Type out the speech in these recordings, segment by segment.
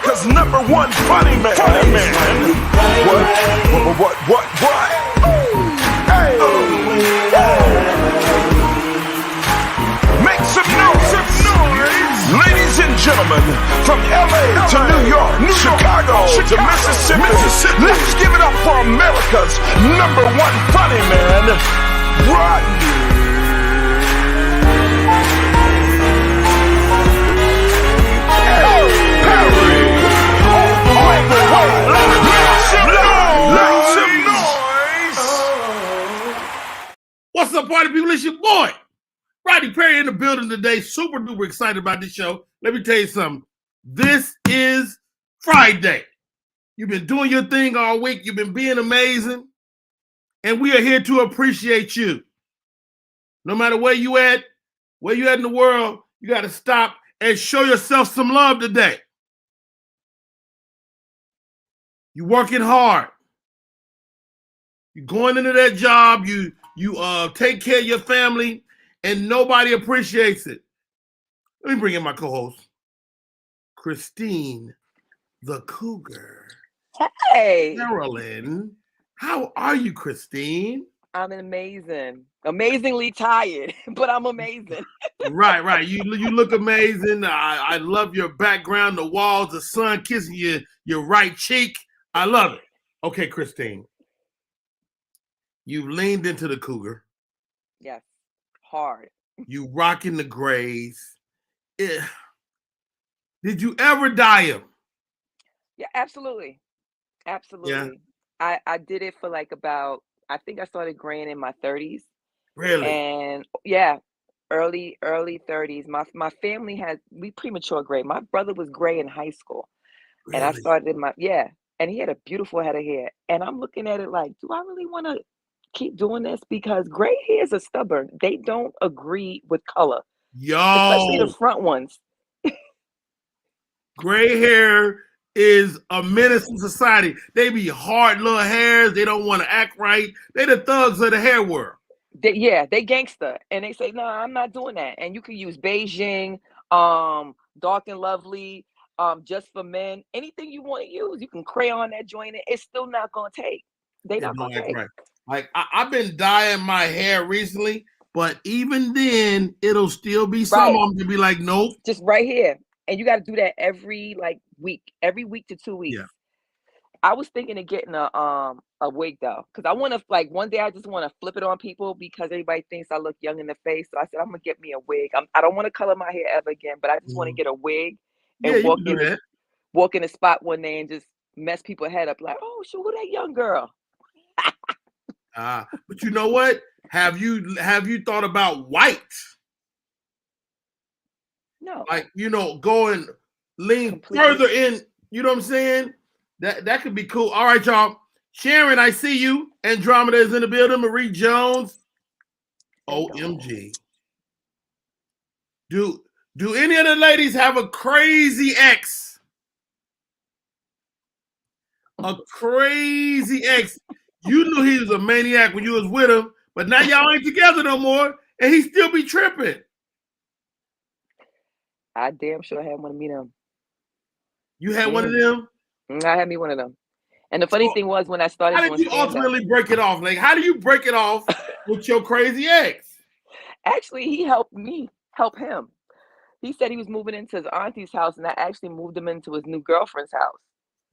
America's number one funny man. What? Hey. Make some noise. Ladies and gentlemen, from LA to New York, Chicago to Mississippi, let's give it up for America's number one funny man, Rodney. What's up, party people? It's your boy, Rodney Perry, in the building today. Super duper excited about this show. Let me tell you something. This is Friday. You've been doing your thing all week. You've been being amazing. And we are here to appreciate you. No matter where you at in the world, you got to stop and show yourself some love today. You're working hard. You're going into that job. You take care of your family, and nobody appreciates it. Let me bring in my co-host, Cristine, the Couger. Hey, Carolyn, how are you, Cristine? I'm amazingly tired, but I'm amazing. Right. You look amazing. I love your background, the walls, the sun kissing your right cheek. I love it. Okay, Cristine. You leaned into the Cougar. Yes, hard. You rocking the grays. Did you ever dye them? Yeah, absolutely. Yeah. I did it for like about, I think I started graying in my 30s. Really? And yeah, early 30s. My family we premature gray. My brother was gray in high school. Really? And I started and he had a beautiful head of hair. And I'm looking at it like, do I really want to keep doing this? Because gray hairs are stubborn. They don't agree with color. Especially the front ones. Gray hair is a menace to society. They be hard little hairs. They don't want to act right. They the thugs of the hair world. They gangster. And they say, no, I'm not doing that. And you can use Beijing, Dark and Lovely, Just for Men. Anything you want to use, you can crayon that joint in. It's still not going to take. They not going to take. Right. Like I've been dyeing my hair recently, but even then, it'll still be some of them to be like, nope. Just right here. And you got to do that every week to 2 weeks. Yeah. I was thinking of getting a wig though, because I want to one day I just want to flip it on people because everybody thinks I look young in the face. So I said I'm gonna get me a wig. I don't want to color my hair ever again, but I just want to get a wig and walk in a spot one day and just mess people's head up like, oh, shoot, who that young girl? But you know what? Have you thought about white? No. Going lean further in, you know what I'm saying? That could be cool. All right, y'all. Sharon, I see you. Andromeda is in the building. Marie Jones. OMG. Do any of the ladies have a crazy ex? A crazy ex. You knew he was a maniac when you was with him, but now y'all ain't together no more, and he still be tripping. I damn sure had one of them. You had one of them? I had me one of them. And the funny thing was when I started how did you ultimately break it off? Like, how do you break it off with your crazy ex? Actually, he helped me help him. He said he was moving into his auntie's house, and I actually moved him into his new girlfriend's house.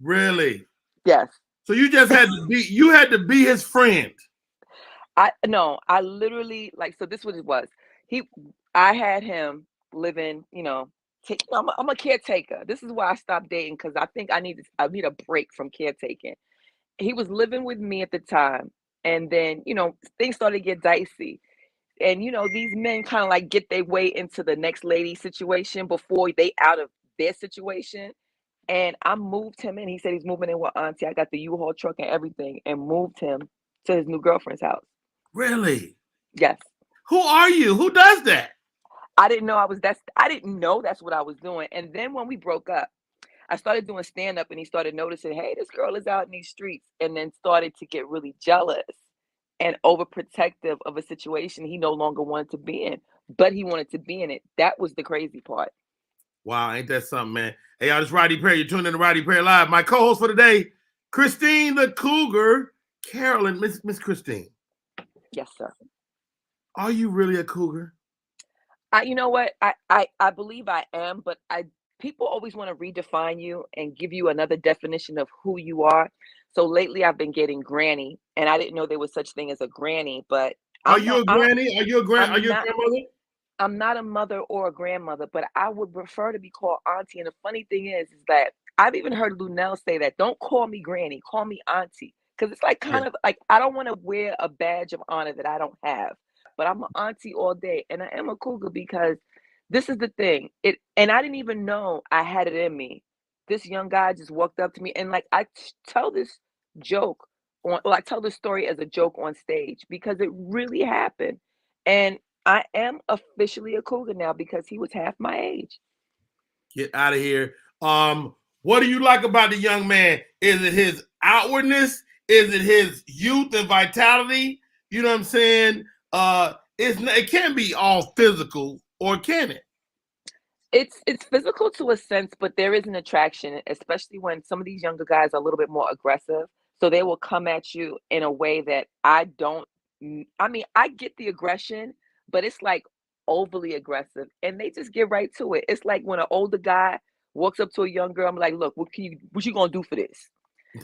Really? Yes. So you just had to be his friend. I literally so this is what it was. I had him living, I'm a caretaker. This is why I stopped dating, because I think I need a break from caretaking. He was living with me at the time, and then things started to get dicey, and these men kind of get their way into the next lady situation before they out of their situation. And I moved him in. He said he's moving in with auntie. I got the U-Haul truck and everything, and moved him to his new girlfriend's house. Really? Yes. Who are you? Who does that? I didn't know I didn't know that's what I was doing. And then when we broke up, I started doing stand-up, and he started noticing, hey, this girl is out in these streets, and then started to get really jealous and overprotective of a situation he no longer wanted to be in, but he wanted to be in it. That was the crazy part. Wow, ain't that something, man? Hey, y'all, this is Roddy Perry. You're tuning in to Roddy Perry Live. My co-host for today, Cristine the Cougar, Carolyn. Miss Cristine. Yes, sir. Are you really a cougar? You know what? I believe I am, but people always want to redefine you and give you another definition of who you are. So lately I've been getting granny, and I didn't know there was such thing as a granny, but Are you a granny? Are you a grandmother? I'm not a mother or a grandmother, but I would prefer to be called auntie. And the funny thing is that I've even heard Lunel say that, don't call me granny, call me auntie. Because it's like kind of like I don't want to wear a badge of honor that I don't have. But I'm an auntie all day, and I am a cougar because this is the thing. And I didn't even know I had it in me. This young guy just walked up to me, and like I tell this joke I tell this story as a joke on stage because it really happened. And I am officially a cougar now because he was half my age. Get out of here. What do you like about the young man? Is it his outwardness? Is it his youth and vitality? You know what I'm saying? It can't be all physical, or can it? It's physical to a sense, but there is an attraction, especially when some of these younger guys are a little bit more aggressive. So they will come at you in a way that I don't. I mean, I get the aggression, but it's like overly aggressive, and they just get right to it. It's like when an older guy walks up to a young girl, I'm like, "Look, what you gonna do for this?"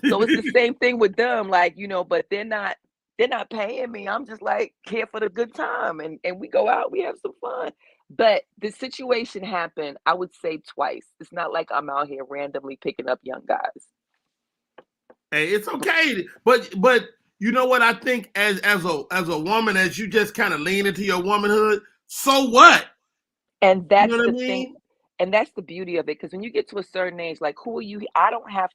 So it's the same thing with them, like, but they're not paying me. I'm just like here for the good time, and we go out, we have some fun. But the situation happened, I would say twice. It's not like I'm out here randomly picking up young guys. Hey, it's okay, but you know what? I think as a woman, as you just kind of lean into your womanhood, so what? And that's you know the what I mean? thing, and that's the beauty of it. Because when you get to a certain age, like who are you? I don't have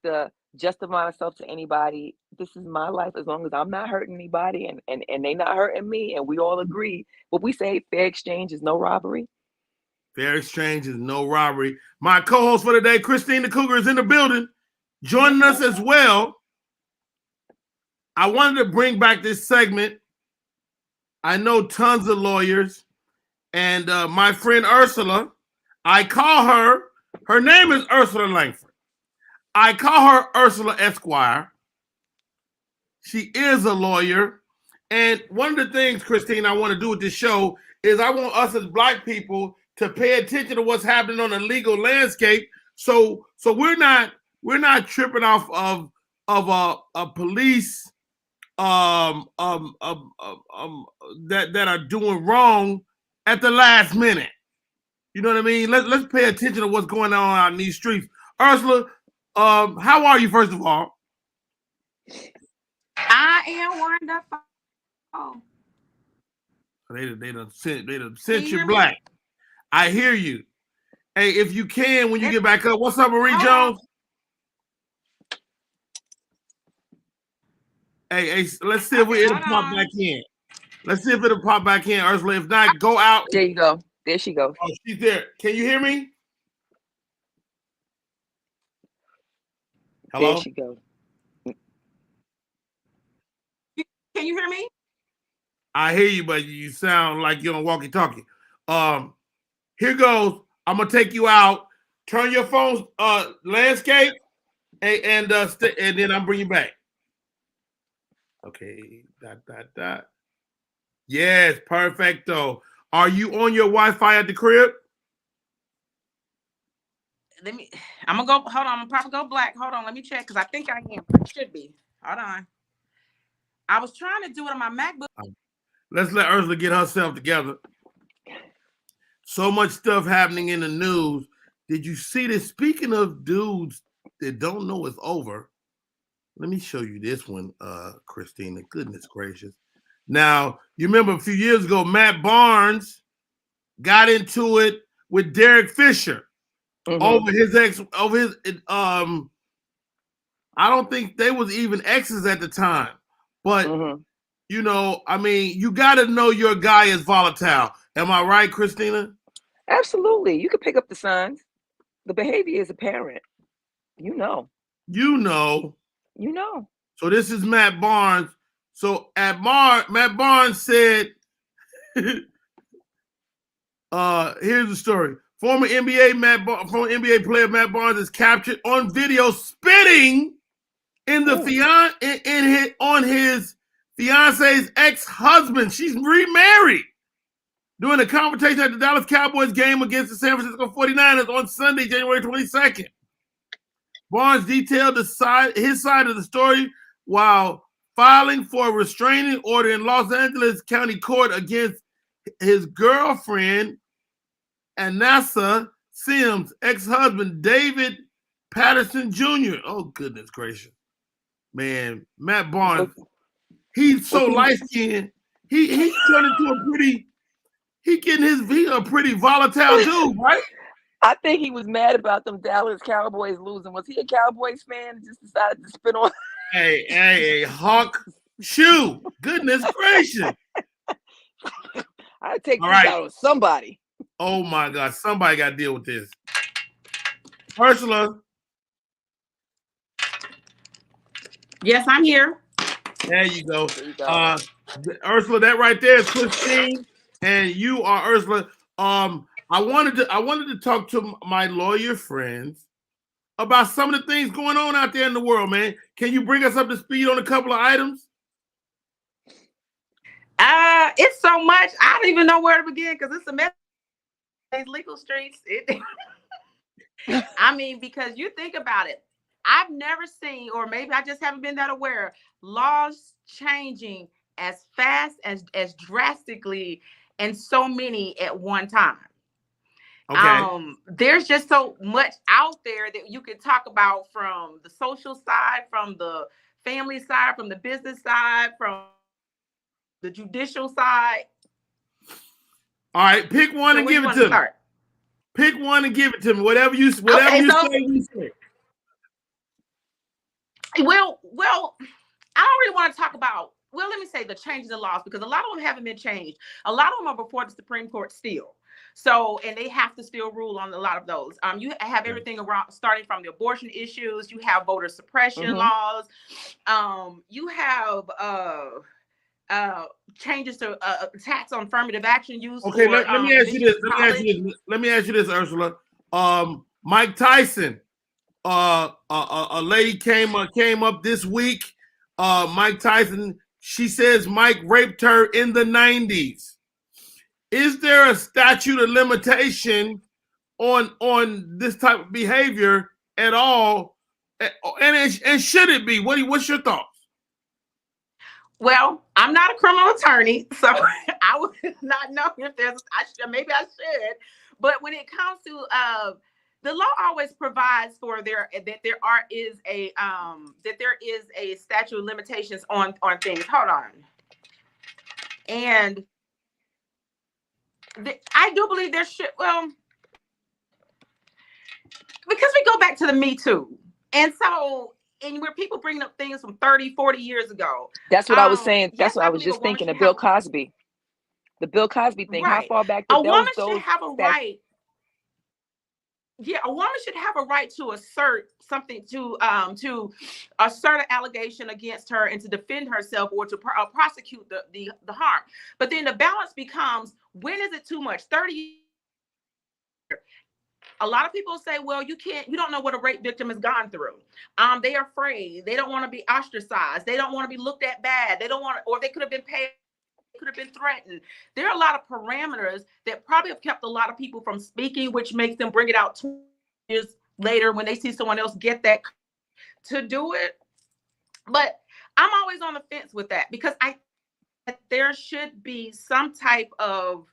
to justify myself to anybody. This is my life as long as I'm not hurting anybody and they not hurting me, and we all agree. What we say, fair exchange is no robbery. Fair exchange is no robbery. My co-host for today, Cristine the Cougar, is in the building, joining us as well. I wanted to bring back this segment. I know tons of lawyers, and my friend Ursula, I call her name is Ursula Langford. I call her Ursula Esquire. She is a lawyer. And one of the things, Cristine, I want to do with this show is I want us as Black people to pay attention to what's happening on the legal landscape. So we're not tripping off of a police that are doing wrong at the last minute. You know what I mean? Let's pay attention to what's going on out in these streets. Ursula, how are you, first of all? I am wonderful. They done sent you black. I hear you. Hey, if you can, when you get back up, what's up, Marie Jones? Hey, let's see if it'll pop back in. Let's see if it'll pop back in, Ursula. If not, go out. There you go. There she goes. Oh, she's there. Can you hear me? Hello? There she goes. Can you hear me? I hear you, but you sound like you're on walkie-talkie. Here goes. I'm gonna take you out. Turn your phone's landscape, and then I'll bring you back. Okay. ... Yes, perfecto. Are you on your Wi-Fi at the crib? I'm gonna go. Hold on. I'm gonna probably go black. Hold on. Let me check because I think I am. Should be. Hold on. I was trying to do it on my MacBook. Let's let Ursula get herself together. So much stuff happening in the news. Did you see this? Speaking of dudes that don't know it's over, let me show you this one, Christina. Goodness gracious. Now, you remember a few years ago, Matt Barnes got into it with Derek Fisher over his I don't think they was even exes at the time. But you know, I mean, you got to know your guy is volatile. Am I right, Christina? Absolutely. You can pick up the signs. The behavior is apparent. You know. So this is Matt Barnes. So Matt Barnes said, here's the story. Former NBA player Matt Barnes is captured on video spitting in the on his fiance's ex-husband. She's remarried. During a confrontation at the Dallas Cowboys game against the San Francisco 49ers on Sunday, January 22nd. Barnes detailed his side of the story while filing for a restraining order in Los Angeles County Court against his girlfriend, Anassa Sims' ex-husband, David Patterson Jr. Oh, goodness gracious. Man, Matt Barnes, he's so light-skinned. He turned into a pretty volatile dude, right? I think he was mad about them Dallas Cowboys losing. Was he a Cowboys fan? Just decided to spin on. Hey, Hawk shoe. Goodness gracious. I'd take this out on somebody. Oh my God, somebody got to deal with this. Ursula. Yes, I'm here. There you go. Ursula, that right there is Cristine, and you are Ursula. I wanted to talk to my lawyer friends about some of the things going on out there in the world, man. Can you bring us up to speed on a couple of items? It's so much. I don't even know where to begin because it's a mess. These legal streets. I mean, because you think about it, I've never seen, or maybe I just haven't been that aware, laws changing as fast as drastically and so many at one time. Okay. There's just so much out there that you could talk about, from the social side, from the family side, from the business side, from the judicial side. All right, pick one and give it to me. Pick one and give it to me. Whatever you say, you say. Well, I don't really want to talk about, well, let me say the changes in laws, because a lot of them haven't been changed. A lot of them are before the Supreme Court still. So, and they have to still rule on a lot of those. You have everything around, starting from the abortion issues. You have voter suppression laws. You have changes to tax on affirmative action use. Okay, let me ask you this. Let me ask you this, Ursula. Mike Tyson. A lady came up this week. Mike Tyson. She says Mike raped her in the 90s. Is there a statute of limitation on this type of behavior at all? And should it be? What's your thoughts? Well, I'm not a criminal attorney, so I would not know if maybe I should. But when it comes to the law always provides for there is a statute of limitations on things. Hold on. And I do believe there should, because we go back to the Me Too. And so, and where people bringing up things from 30, 40 years ago. That's what I was saying. That's what I was just thinking of Bill Cosby. The Bill Cosby thing. Right. How far back did a woman should have a right. Yeah, a woman should have a right to assert something, to assert an allegation against her and to defend herself, or to prosecute the harm. But then the balance becomes, when is it too much? 30 years. A lot of people say, well, you don't know what a rape victim has gone through. They are afraid. They don't want to be ostracized. They don't want to be looked at bad. They don't want to, or they could have been paid. Could have been threatened. There are a lot of parameters that probably have kept a lot of people from speaking, which makes them bring it out 2 years later when they see someone else get that to do it. But I'm always on the fence with that, because there should be some type of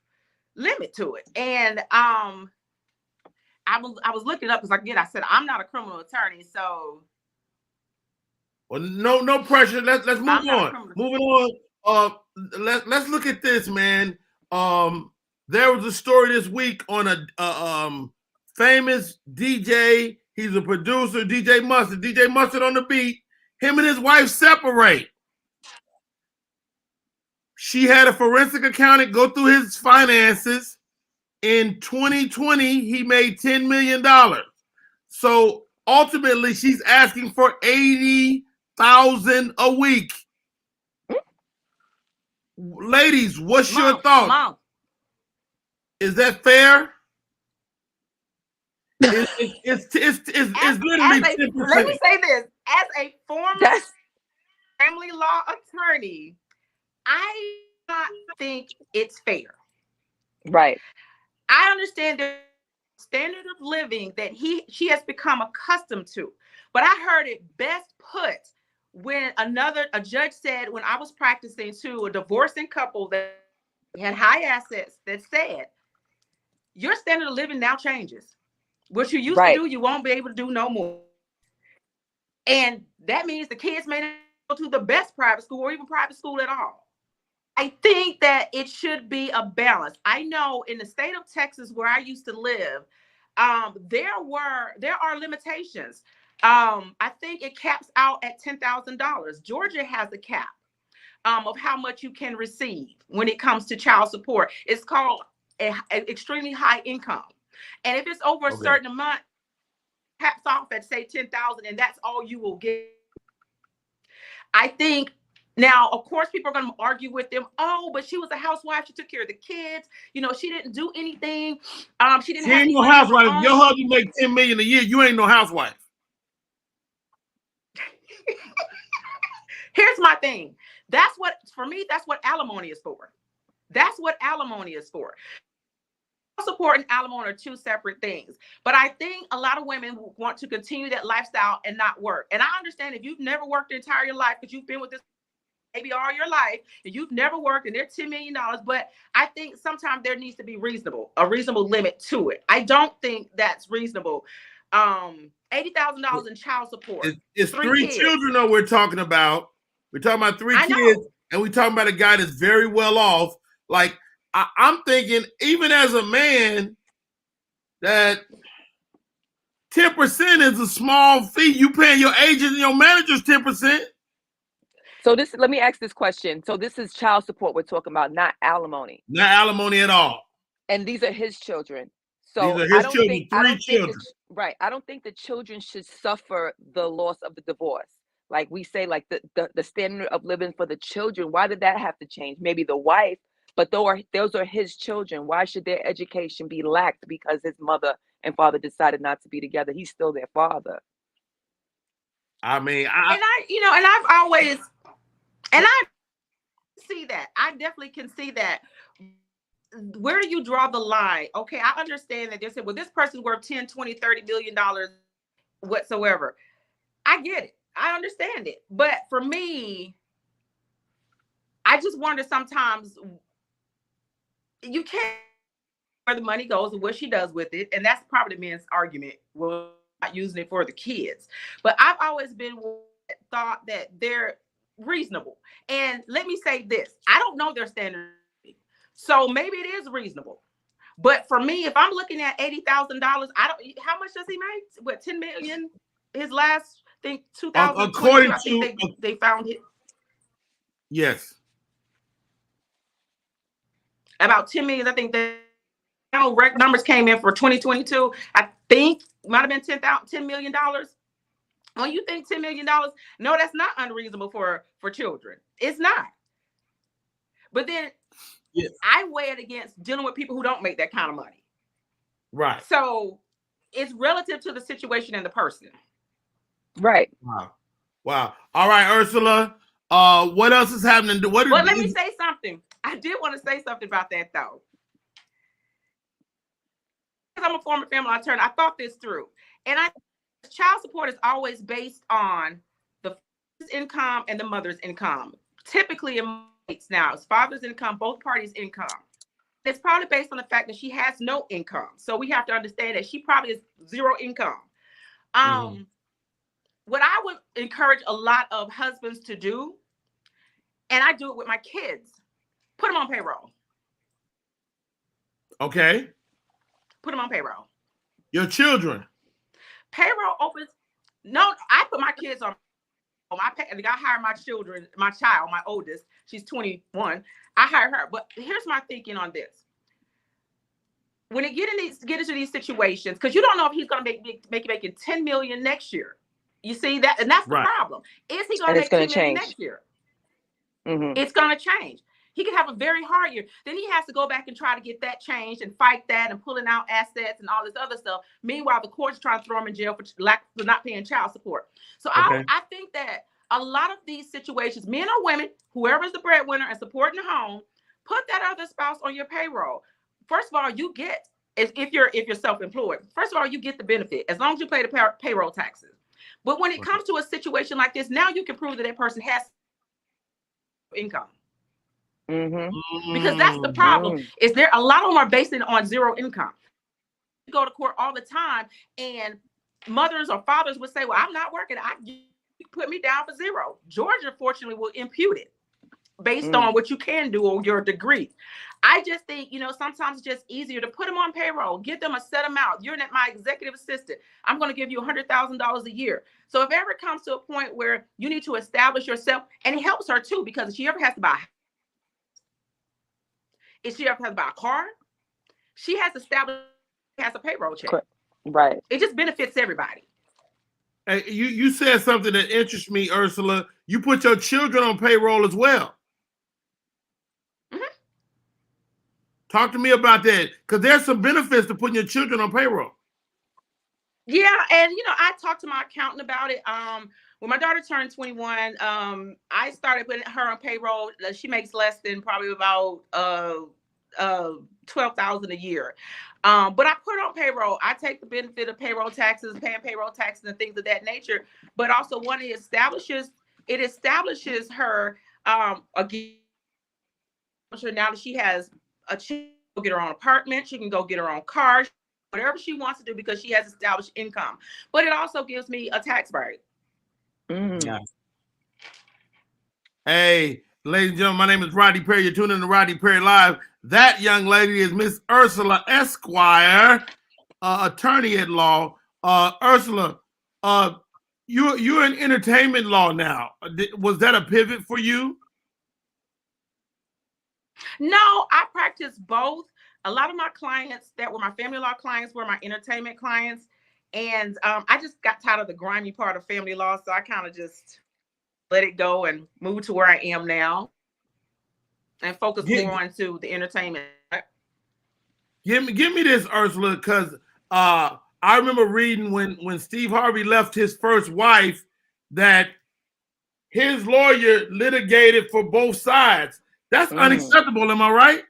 limit to it. And I was looking up, because again, I said I'm not a criminal attorney, so. Well, no pressure. Let's move on. Moving on. Let's look at this, man. There was a story this week on a famous DJ. He's a producer, DJ Mustard. DJ Mustard on the beat. Him and his wife separate. She had a forensic accountant go through his finances. In 2020, he made $10 million. So ultimately, she's asking for $80,000 a week. Ladies, what's your thought? Is that fair? It's literally 10%. Let me say this: as a former family law attorney, I do not think it's fair. Right. I understand the standard of living that she has become accustomed to, but I heard it best put when a judge said, when I was practicing to a divorcing couple that had high assets, that said, your standard of living now changes. What you used to do, you won't be able to do no more. And that means the kids may not go to the best private school or even private school at all. I think that it should be a balance. I know in the state of Texas where I used to live, there are limitations. I think it caps out at $10,000. Georgia has a cap of how much you can receive when it comes to child support. It's called an extremely high income. And if it's over a certain amount, caps off at say 10,000, and that's all you will get. I think now, of course, people are going to argue with them. Oh, but she was a housewife. She took care of the kids. You know, she didn't do anything. She didn't have no housewife. If your husband make $10 million a year, you ain't no housewife. Here's my thing. That's what alimony is for. That's what alimony is for. Support and alimony are two separate things. But I think a lot of women want to continue that lifestyle and not work. And I understand if you've never worked the entire life, because you've been with this maybe all your life, and you've never worked, and they're $10 million. But I think sometimes there needs to be a reasonable limit to it. I don't think that's reasonable. $80,000 in child support. It's three children that we're talking about. We're talking about three kids, and we're talking about a guy that's very well off. Like, I'm thinking, even as a man, that 10% is a small fee. You paying your agent and your managers 10%. So let me ask this question. So this is child support we're talking about, not alimony. Not alimony at all. And these are his children. So these are his children, three children. Right. I don't think the children should suffer the loss of the divorce. Like we say, like the standard of living for the children. Why did that have to change? Maybe the wife, but those are his children. Why should their education be lacked because his mother and father decided not to be together? He's still their father. I mean, I see that. I definitely can see that. Where do you draw the line? Okay, I understand that they said, well, this person's worth 10, 20, 30 million dollars whatsoever. I get it. I understand it. But for me, I just wonder sometimes you can't where the money goes and what she does with it. And that's probably the man's argument. Well, not using it for the kids. But I've always been thought that they're reasonable. And let me say this. I don't know their standard. So maybe it is reasonable. But for me, if I'm looking at $80,000, how much does he make? What, 10 million? His last, I think, 2022, I think they found it. Yes. About 10 million, I think the numbers came in for 2022. I think might have been $10 million. When you think $10 million, no, that's not unreasonable for children. It's not. But then I weigh it against dealing with people who don't make that kind of money. Right. So it's relative to the situation and the person. Right. Wow. All right, Ursula. What else is happening? Let me say something. I did want to say something about that though. Because I'm a former family attorney, I thought this through. And child support is always based on the father's income and the mother's income. Typically in states now, it's father's income, both parties' income. It's probably based on the fact that she has no income. So we have to understand that she probably is zero income. What I would encourage a lot of husbands to do, and I do it with my kids, put them on payroll. Okay. Put them on payroll. Your children. Payroll opens. No, I put my kids on my pay. I hire my children, my child, my oldest. She's 21. I hire her. But here's my thinking on this. When it get into these situations, because you don't know if he's going to make making 10 million next year. You see that, and that's the problem. Is he going to make 10 million next year? Mm-hmm. It's going to change. He could have a very hard year. Then he has to go back and try to get that changed and fight that and pulling out assets and all this other stuff. Meanwhile, the court's trying to throw him in jail for not paying child support. So Okay. I think that a lot of these situations, men or women, whoever's the breadwinner and supporting the home, put that other spouse on your payroll. First of all, you get, if you're self-employed, first of all, you get the benefit as long as you pay the payroll taxes. But when it comes to a situation like this, now you can prove that person has income. Because that's the problem. Is there a lot of them are based on zero income. You go to court all the time, and mothers or fathers would say, well, I'm not working. You put me down for zero. Georgia, fortunately, will impute it based on what you can do or your degree. I just think, sometimes it's just easier to put them on payroll, give them a set amount. You're my executive assistant. I'm going to give you $100,000 a year. So if ever it comes to a point where you need to establish yourself, and it helps her too, because if she ever has to buy, if she ever has to buy a car, she has established, has a payroll check. Right. It just benefits everybody. Hey, you said something that interests me, Ursula. You put your children on payroll as well. Talk to me about that, because there's some benefits to putting your children on payroll. Yeah, and I talked to my accountant about it. When my daughter turned 21, I started putting her on payroll. She makes less than probably about $12,000 a year. But I put her on payroll. I take the benefit of payroll taxes, paying payroll taxes and things of that nature. But also it establishes her again. Now that she has she can go get her own apartment, she can go get her own car, whatever she wants to do, because she has established income. But it also gives me a tax break. Yeah. Hey, ladies and gentlemen, my name is Rodney Perry. You're tuning in to Rodney Perry Live. That young lady is Miss Ursula Esquire, attorney at law. Ursula, you're in entertainment law now. Was that a pivot for you? No, I practice both. A lot of my clients that were my family law clients were my entertainment clients. And I just got tired of the grimy part of family law. So I kind of just let it go and move to where I am now and focus more onto the entertainment. Give me this, Ursula, because I remember reading when Steve Harvey left his first wife that his lawyer litigated for both sides. That's unacceptable, am I right?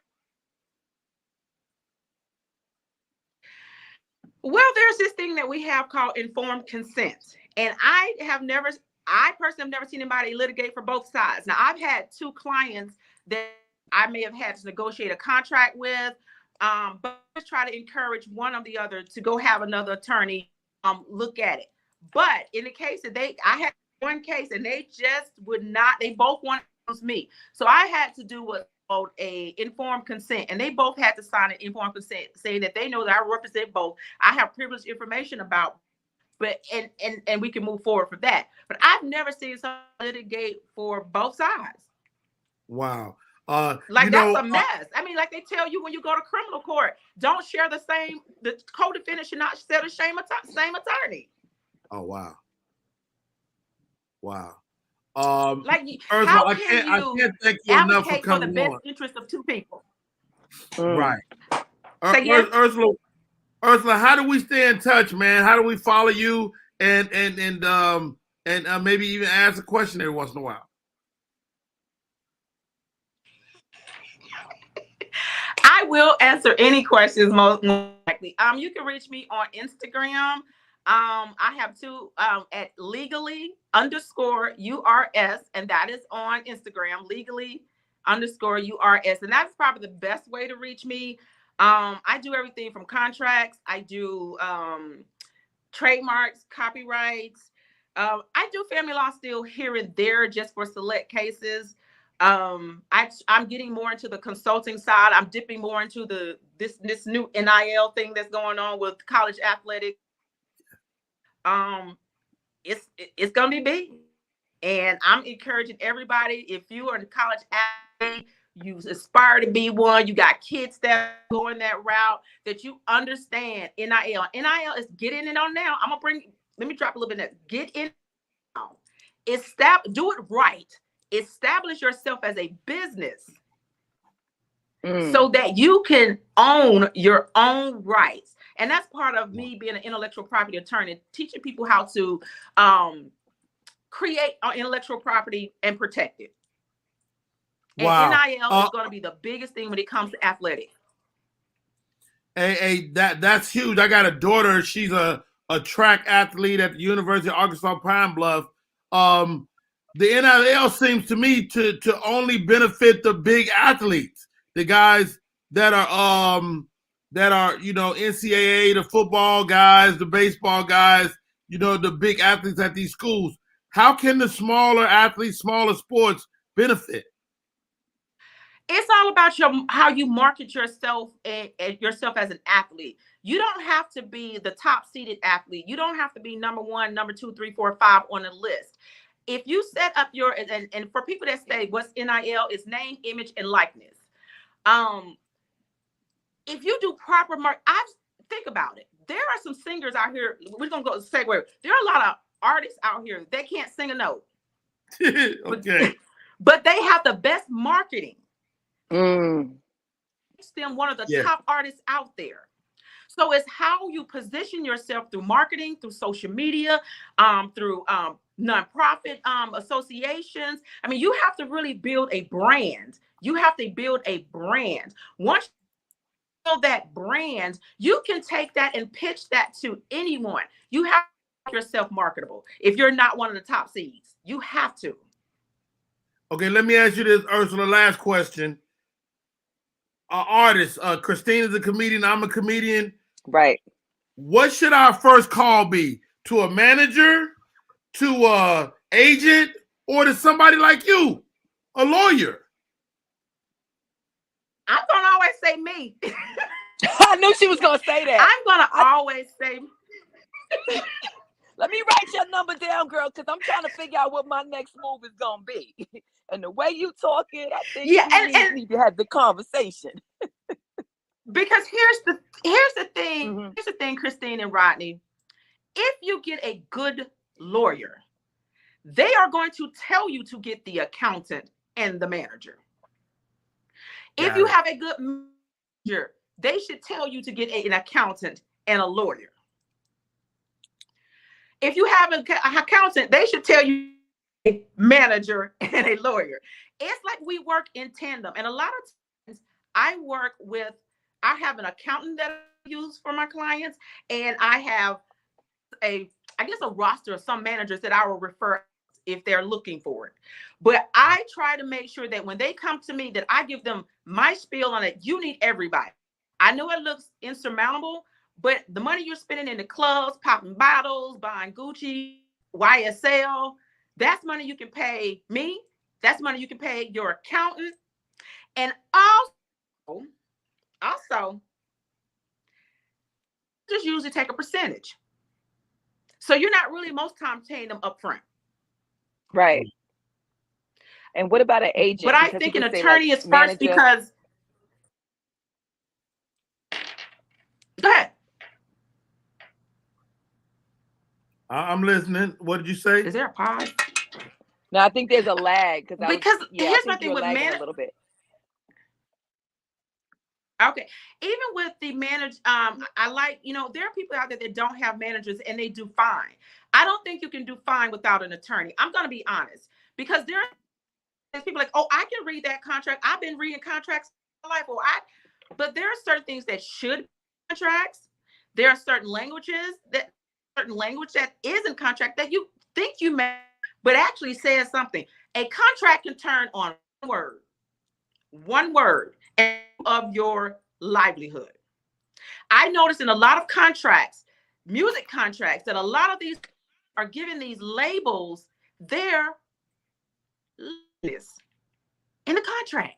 Well, there's this thing that we have called informed consent. And I personally have never seen anybody litigate for both sides. Now, I've had two clients that I may have had to negotiate a contract with, but I try to encourage one or the other to go have another attorney look at it. But in the case that I had one case and they just would not, they both wanted to use me. So I had to do what's called a informed consent, and they both had to sign an informed consent saying that they know that I represent both. I have privileged information about, but and we can move forward for that. But I've never seen someone litigate for both sides. Wow. That's a mess. I mean, like they tell you when you go to criminal court, don't share the co-defendant should not share the same attorney. Oh, wow. Wow. Ursula, how I can't thank you enough for coming for the best interest of two people. Right. Ursula, how do we stay in touch, man? How do we follow you and maybe even ask a question every once in a while? I will answer any questions most likely. You can reach me on Instagram. I have two at legally_URS, and that is on Instagram, legally_URS, and that's probably the best way to reach me. I do everything from contracts. I do trademarks, copyrights. I do family law still here and there just for select cases. I'm getting more into the consulting side. I'm dipping more into this new NIL thing that's going on with college athletics. It's gonna be big, and I'm encouraging everybody, if you are a college athlete, you aspire to be one, you got kids that are going that route, that you understand NIL. NIL is get in it on now. Let me drop a little bit of that. Get in now. Do it right. Establish yourself as a business. so that you can own your own rights. And that's part of me being an intellectual property attorney, teaching people how to create intellectual property and protect it. Wow. And NIL is going to be the biggest thing when it comes to athletics. That's huge. I got a daughter. She's a track athlete at the University of Arkansas Pine Bluff. The NIL seems to me to only benefit the big athletes, the guys that are NCAA, the football guys, the baseball guys, the big athletes at these schools. How can the smaller athletes, smaller sports benefit? It's all about how you market yourself and yourself as an athlete. You don't have to be the top seeded athlete. You don't have to be number 1, number 2, 3, 4, 5 on the list. If you set up your, and for people that say what's NIL, is name, image, and likeness. If you do proper think about it. There are some singers out here. We're gonna go segue. There are a lot of artists out here that can't sing a note. Okay. But they have the best marketing. Makes them one of the top artists out there. So it's how you position yourself through marketing, through social media, through nonprofit associations. I mean, you have to really build a brand. Once you build that brand, you can take that and pitch that to anyone. You have to make yourself marketable. If you're not one of the top seeds, you have to. Okay, let me ask you this, Ursula. Last question. Artist, Cristine is a comedian. I'm a comedian. Right. What should our first call be? To a manager, to a agent, or to somebody like you, a lawyer? I'm gonna always say me. I knew she was gonna say that. I'm gonna always say. Let me write your number down, girl, because I'm trying to figure out what my next move is gonna be. And the way you talking, I think we need to have the conversation. Because here's the thing. Mm-hmm. Here's the thing, Cristine and Rodney. If you get a good lawyer, they are going to tell you to get the accountant and the manager. If you have a good manager, they should tell you to get an accountant and a lawyer. If you have an accountant, they should tell you a manager and a lawyer. It's like we work in tandem. And a lot of times I have an accountant that I use for my clients, and I have a roster of some managers that I will refer if they're looking for it. But I try to make sure that when they come to me, that I give them my spiel on it. You need everybody. I know it looks insurmountable, but the money you're spending in the clubs, popping bottles, buying Gucci, YSL, that's money you can pay me. That's money you can pay your accountant. And also, just usually take a percentage. So you're not really most times paying them up front. Right. And what about an agent? But I think an attorney is first because... Go ahead. I'm listening. What did you say? Is there a pause? No, I think there's a lag because here's my thing with a little bit. Okay, even with the manager, I like, there are people out there that don't have managers and they do fine. I don't think you can do fine without an attorney. I'm going to be honest, because there's people like, oh, I can read that contract. I've been reading contracts all my life. But there are certain things that should be contracts. There are certain language that is in contract that you think you may, but actually says something. A contract can turn on one word of your livelihood. I noticed in a lot of contracts, music contracts, that a lot of these are given these labels there in the contract.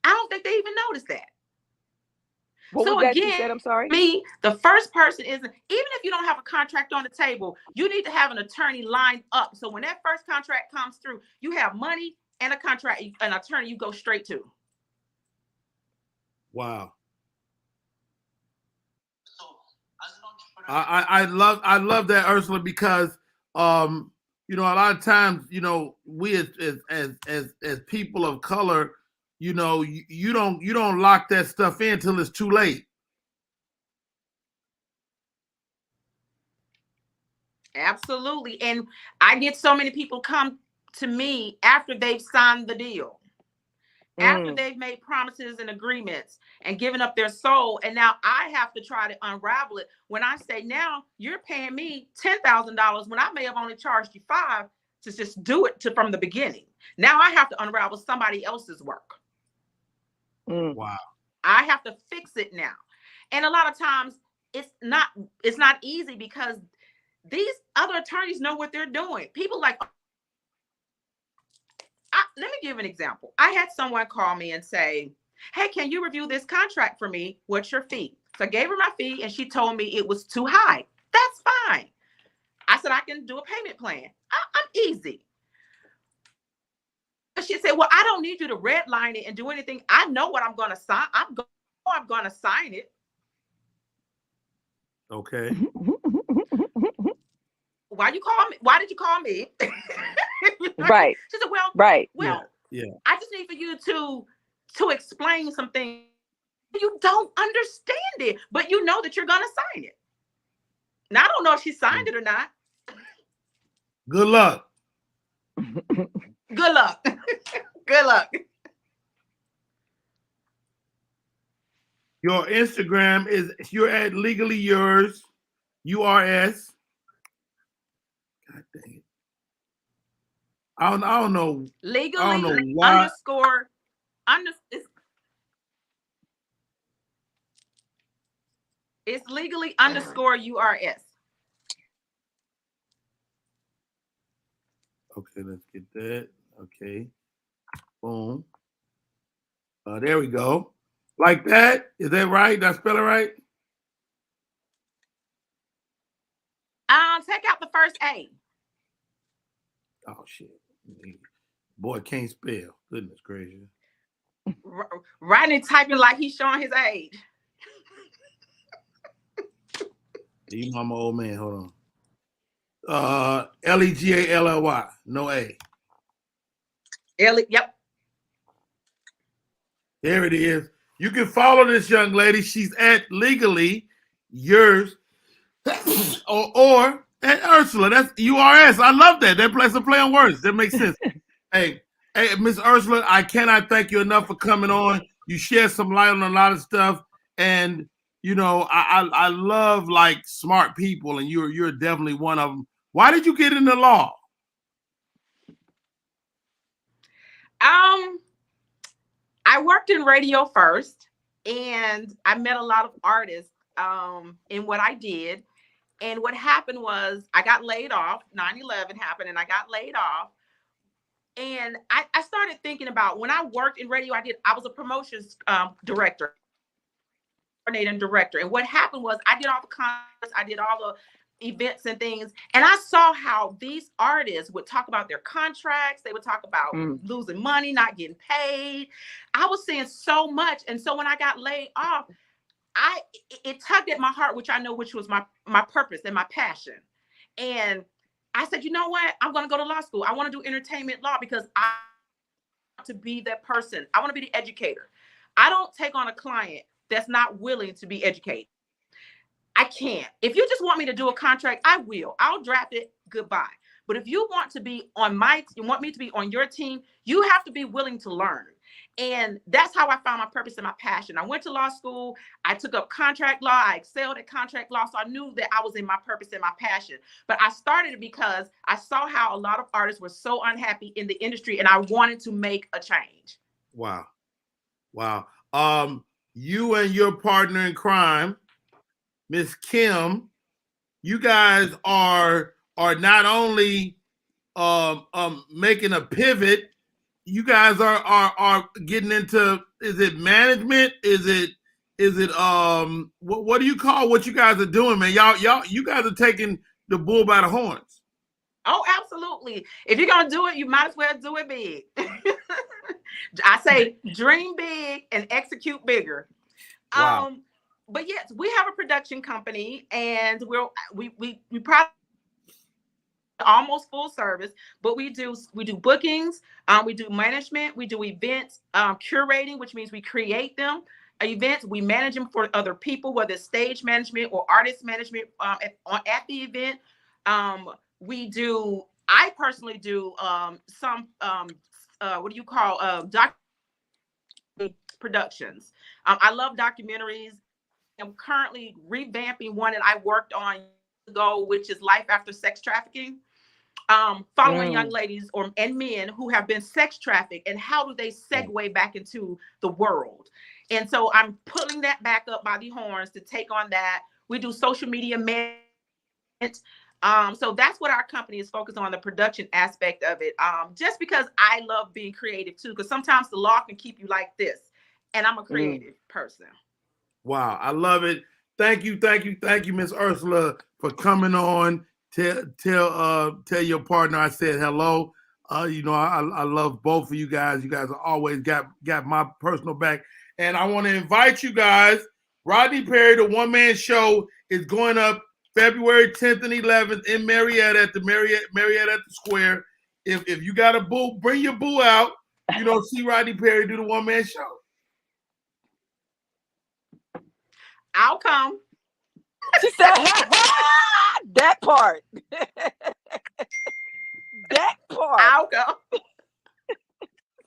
I don't think they even noticed that. What so was that again, you said? I'm sorry. Me, the first person isn't, even if you don't have a contract on the table, you need to have an attorney lined up. So when that first contract comes through, you have money and a contract, an attorney you go straight to. Wow. I love that, Ursula, because a lot of times, we as people of color, you know, you don't lock that stuff in until it's too late. Absolutely. And I get so many people come to me after they've signed the deal, after they've made promises and agreements and given up their soul. And now I have to try to unravel it. When I say, now you're paying me $10,000 when I may have only charged you $5 to just do it from the beginning. Now I have to unravel somebody else's work. Wow. I have to fix it now. And a lot of times it's not easy because these other attorneys know what they're doing. People like, let me give an example. I had someone call me and say, hey, can you review this contract for me? What's your fee? So I gave her my fee and she told me it was too high. That's fine. I said, I can do a payment plan. I'm easy. But she said, well, I don't need you to redline it and do anything. I know what I'm going to sign. I'm going to sign it. Okay. Why you call me? Why did you call me? Right. She said, well, yeah. I just need for you to explain some things. You don't understand it, but you know that you're going to sign it. Now, I don't know if she signed it or not. Good luck. Good luck. Good luck. Your Instagram is, you're at Legally Yours, URS. God dang it. I don't know. Legally I don't know why. It's legally _URS. Okay, let's get that. Okay. Boom. There we go. Like that? Is that right? Did I spell it right? Take out the first A. Oh shit. Boy can't spell. Goodness gracious. Writing and typing like he's showing his age. You know I'm an old man. Hold on. Legally. No A. Yep. There it is. You can follow this young lady. She's at Legally Yours or at Ursula. That's URS. I love that. That plays a play on words. That makes sense. Hey, Miss Ursula, I cannot thank you enough for coming on. You shed some light on a lot of stuff, and you know I love like smart people, and you're definitely one of them. Why did you get into law? I worked in radio first, and I met a lot of artists in what I did. And what happened was I got laid off. 9/11 happened, and I got laid off. And I started thinking about when I worked in radio, I was a promotions director, coordinator, and director. And what happened was I did all the concerts, I did all the events and things. And I saw how these artists would talk about their contracts. They would talk about losing money, not getting paid. I was seeing so much. And so when I got laid off, it tugged at my heart, which I know which was my purpose and my passion. And I said, you know what? I'm going to go to law school. I want to do entertainment law because I want to be that person. I want to be the educator. I don't take on a client that's not willing to be educated. I can't. If you just want me to do a contract, I will. I'll draft it. Goodbye. But if you want to be you want me to be on your team, you have to be willing to learn. And that's how I found my purpose and my passion. I went to law school. I took up contract law. I excelled at contract law. So I knew that I was in my purpose and my passion. But I started it because I saw how a lot of artists were so unhappy in the industry, and I wanted to make a change. Wow. You and your partner in crime, Miss Kim, you guys are not only making a pivot, you guys are getting into, is it management? Is it what do you call what you guys are doing, man? You guys are taking the bull by the horns. Oh, absolutely. If you're gonna do it, you might as well do it big. I say dream big and execute bigger. Wow. But yes, we have a production company, and we probably almost full service, but we do bookings, we do management, we do events, curating, which means we create them. Events, we manage them for other people, whether it's stage management or artist management at the event. I personally do some productions. I love documentaries. I'm currently revamping one that I worked on years ago, which is Life After Sex Trafficking. Following young ladies and men who have been sex trafficked, and how do they segue back into the world. And so I'm pulling that back up by the horns to take on that. We do social media management. So that's what our company is focused on, the production aspect of it. Just because I love being creative too, because sometimes the law can keep you like this. And I'm a creative person. Wow, I love it. Thank you, Miss Ursula, for coming on. Tell your partner I said hello. I love both of you guys. You guys have always got my personal back. And I want to invite you guys. Rodney Perry, the one-man show, is going up February 10th and 11th in Marietta at the Marietta at the Square. If you got a boo, bring your boo out. See Rodney Perry do the one-man show. I'll come. She said, that part. That part. I'll go.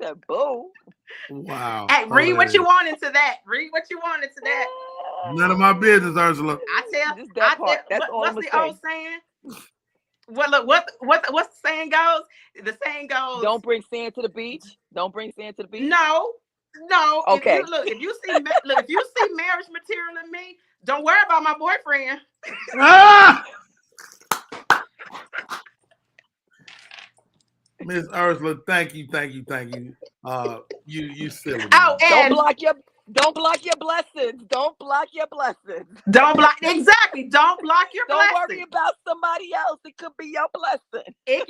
Said, boo. Wow. Hey, read what you want into that. Read what you want into that. None of my business, Ursula. What's the old saying? What's the saying goes? The saying goes, don't bring sand to the beach. Don't bring sand to the beach. No. Okay. If you see marriage material in me, don't worry about my boyfriend. Miss Ursula, thank you. You silly. Oh, and don't block your blessings. Don't block your blessings. Exactly. Don't block your blessings. Don't worry about somebody else. It could be your blessing. I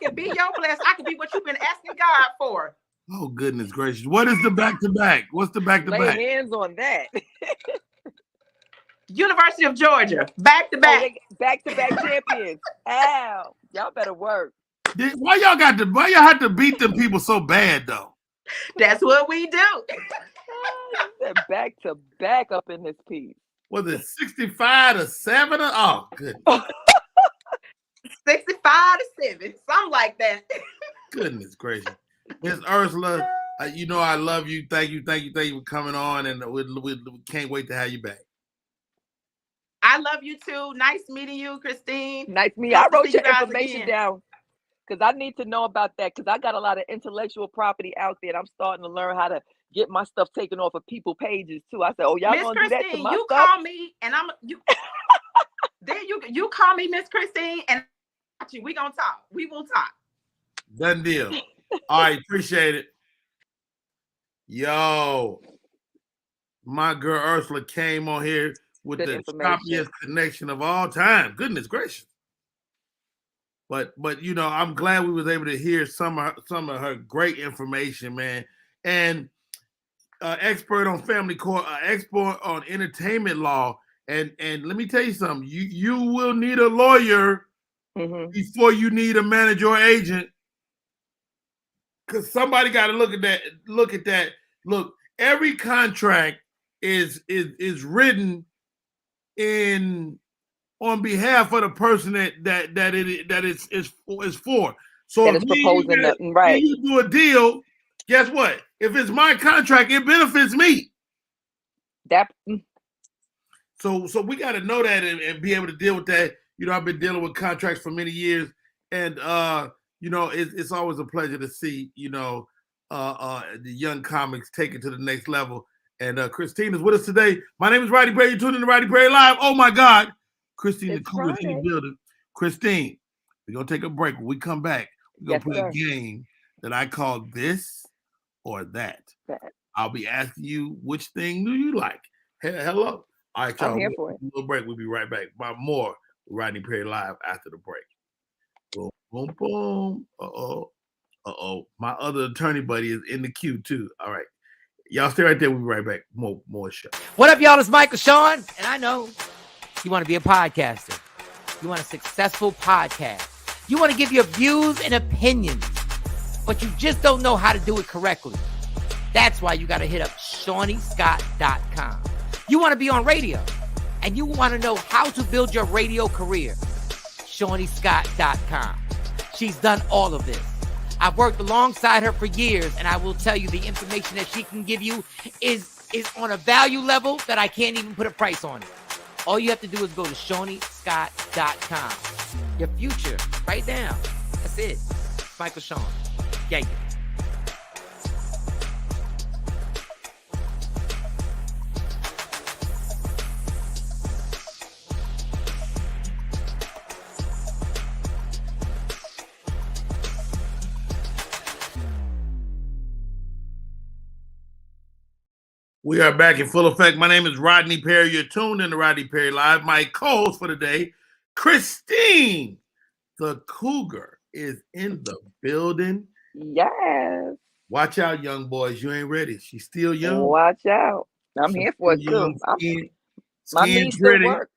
could be your blessing. I could be what you've been asking God for. Oh, goodness gracious. What is the back-to-back? What's the back-to-back? Lay hands on that. University of Georgia. Back-to-back. Back-to-back champions. Ow. Y'all better work. Why y'all have to beat them people so bad, though? That's what we do. Back-to-back up in this piece. Was it 65-7? Oh, good. 65-7. Something like that. Goodness gracious. Miss Ursula, I love you. Thank you for coming on, and we can't wait to have you back. I love you too. Nice meeting you, Cristine. Nice meeting you. I wrote your information down because I need to know about that, because I got a lot of intellectual property out there, and I'm starting to learn how to get my stuff taken off of people's pages too. I said, "Oh, y'all gonna do that to my you stuff?" Call me, and then you call me Miss Cristine, and we gonna talk. We will talk. Done deal. All right, appreciate it. Yo, my girl Ursula came on here with the choppiest connection of all time. Goodness gracious. But I'm glad we was able to hear some of her great information, man. And expert on family court, expert on entertainment law. And let me tell you something. You will need a lawyer before you need a manager or agent. Because somebody got to look at that. Look, every contract is written on behalf of the person that is for. So if you do a deal, guess what? If it's my contract, it benefits me. So we got to know that and be able to deal with that. I've been dealing with contracts for many years, and it's always a pleasure to see the young comics take it to the next level. And Cristine is with us today. My name is Rodney Perry. You're tuning in to Rodney Perry Live. Oh my God, Cristine the Couger is in the building. Cristine, we're gonna take a break. When we come back, we're gonna play a game that I call This or That. I'll be asking you which thing do you like. Hello. All right, y'all. I'm here for it. A little break. We'll be right back. By more Rodney Perry Live after the break. Boom, boom, boom. Uh-oh. My other attorney buddy is in the queue too. All right. Y'all stay right there. We'll be right back. More show. What up, y'all? It's Michael Sean. And I know you want to be a podcaster. You want a successful podcast. You want to give your views and opinions, but you just don't know how to do it correctly. That's why you got to hit up ShawneeScott.com. You want to be on radio, and you want to know how to build your radio career. ShawneeScott.com. She's done all of this. I've worked alongside her for years, and I will tell you the information that she can give you is on a value level that I can't even put a price on it. All you have to do is go to ShawneeScott.com. Your future, right now. That's it. Michael Sean. Yeah. We are back in full effect. My name is Rodney Perry. You're tuned in to Rodney Perry Live. My co-host for today, Cristine, the Cougar, is in the building. Yes. Watch out, young boys. You ain't ready. She's still young. Watch out. I'm here for it too. My knees still work.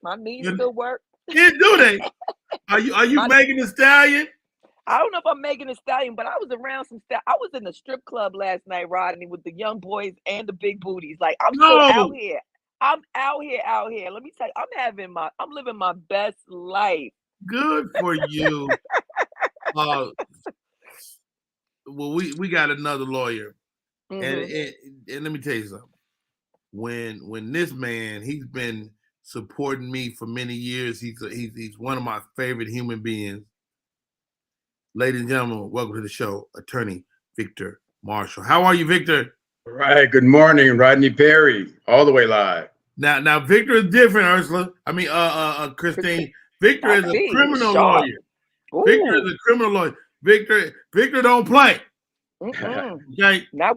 My knees still work. Yeah, do they? Are you Megan Thee Stallion? I don't know if I'm Megan Thee Stallion, but I was around I was in the strip club last night, Rodney, with the young boys and the big booties. Like I'm still out here. I'm out here. Let me tell you, I'm living my best life. Good for you. Well, we got another lawyer, and let me tell you something. When this man, he's been supporting me for many years. He's one of my favorite human beings. Ladies and gentlemen, welcome to the show, Attorney Victor Marshal. How are you, Victor? All right. Good morning, Rodney Perry, all the way live. Now, Victor is different, Ursula. Cristine. Victor is a criminal lawyer. Ooh. Victor is a criminal lawyer. Victor don't play. Okay. Not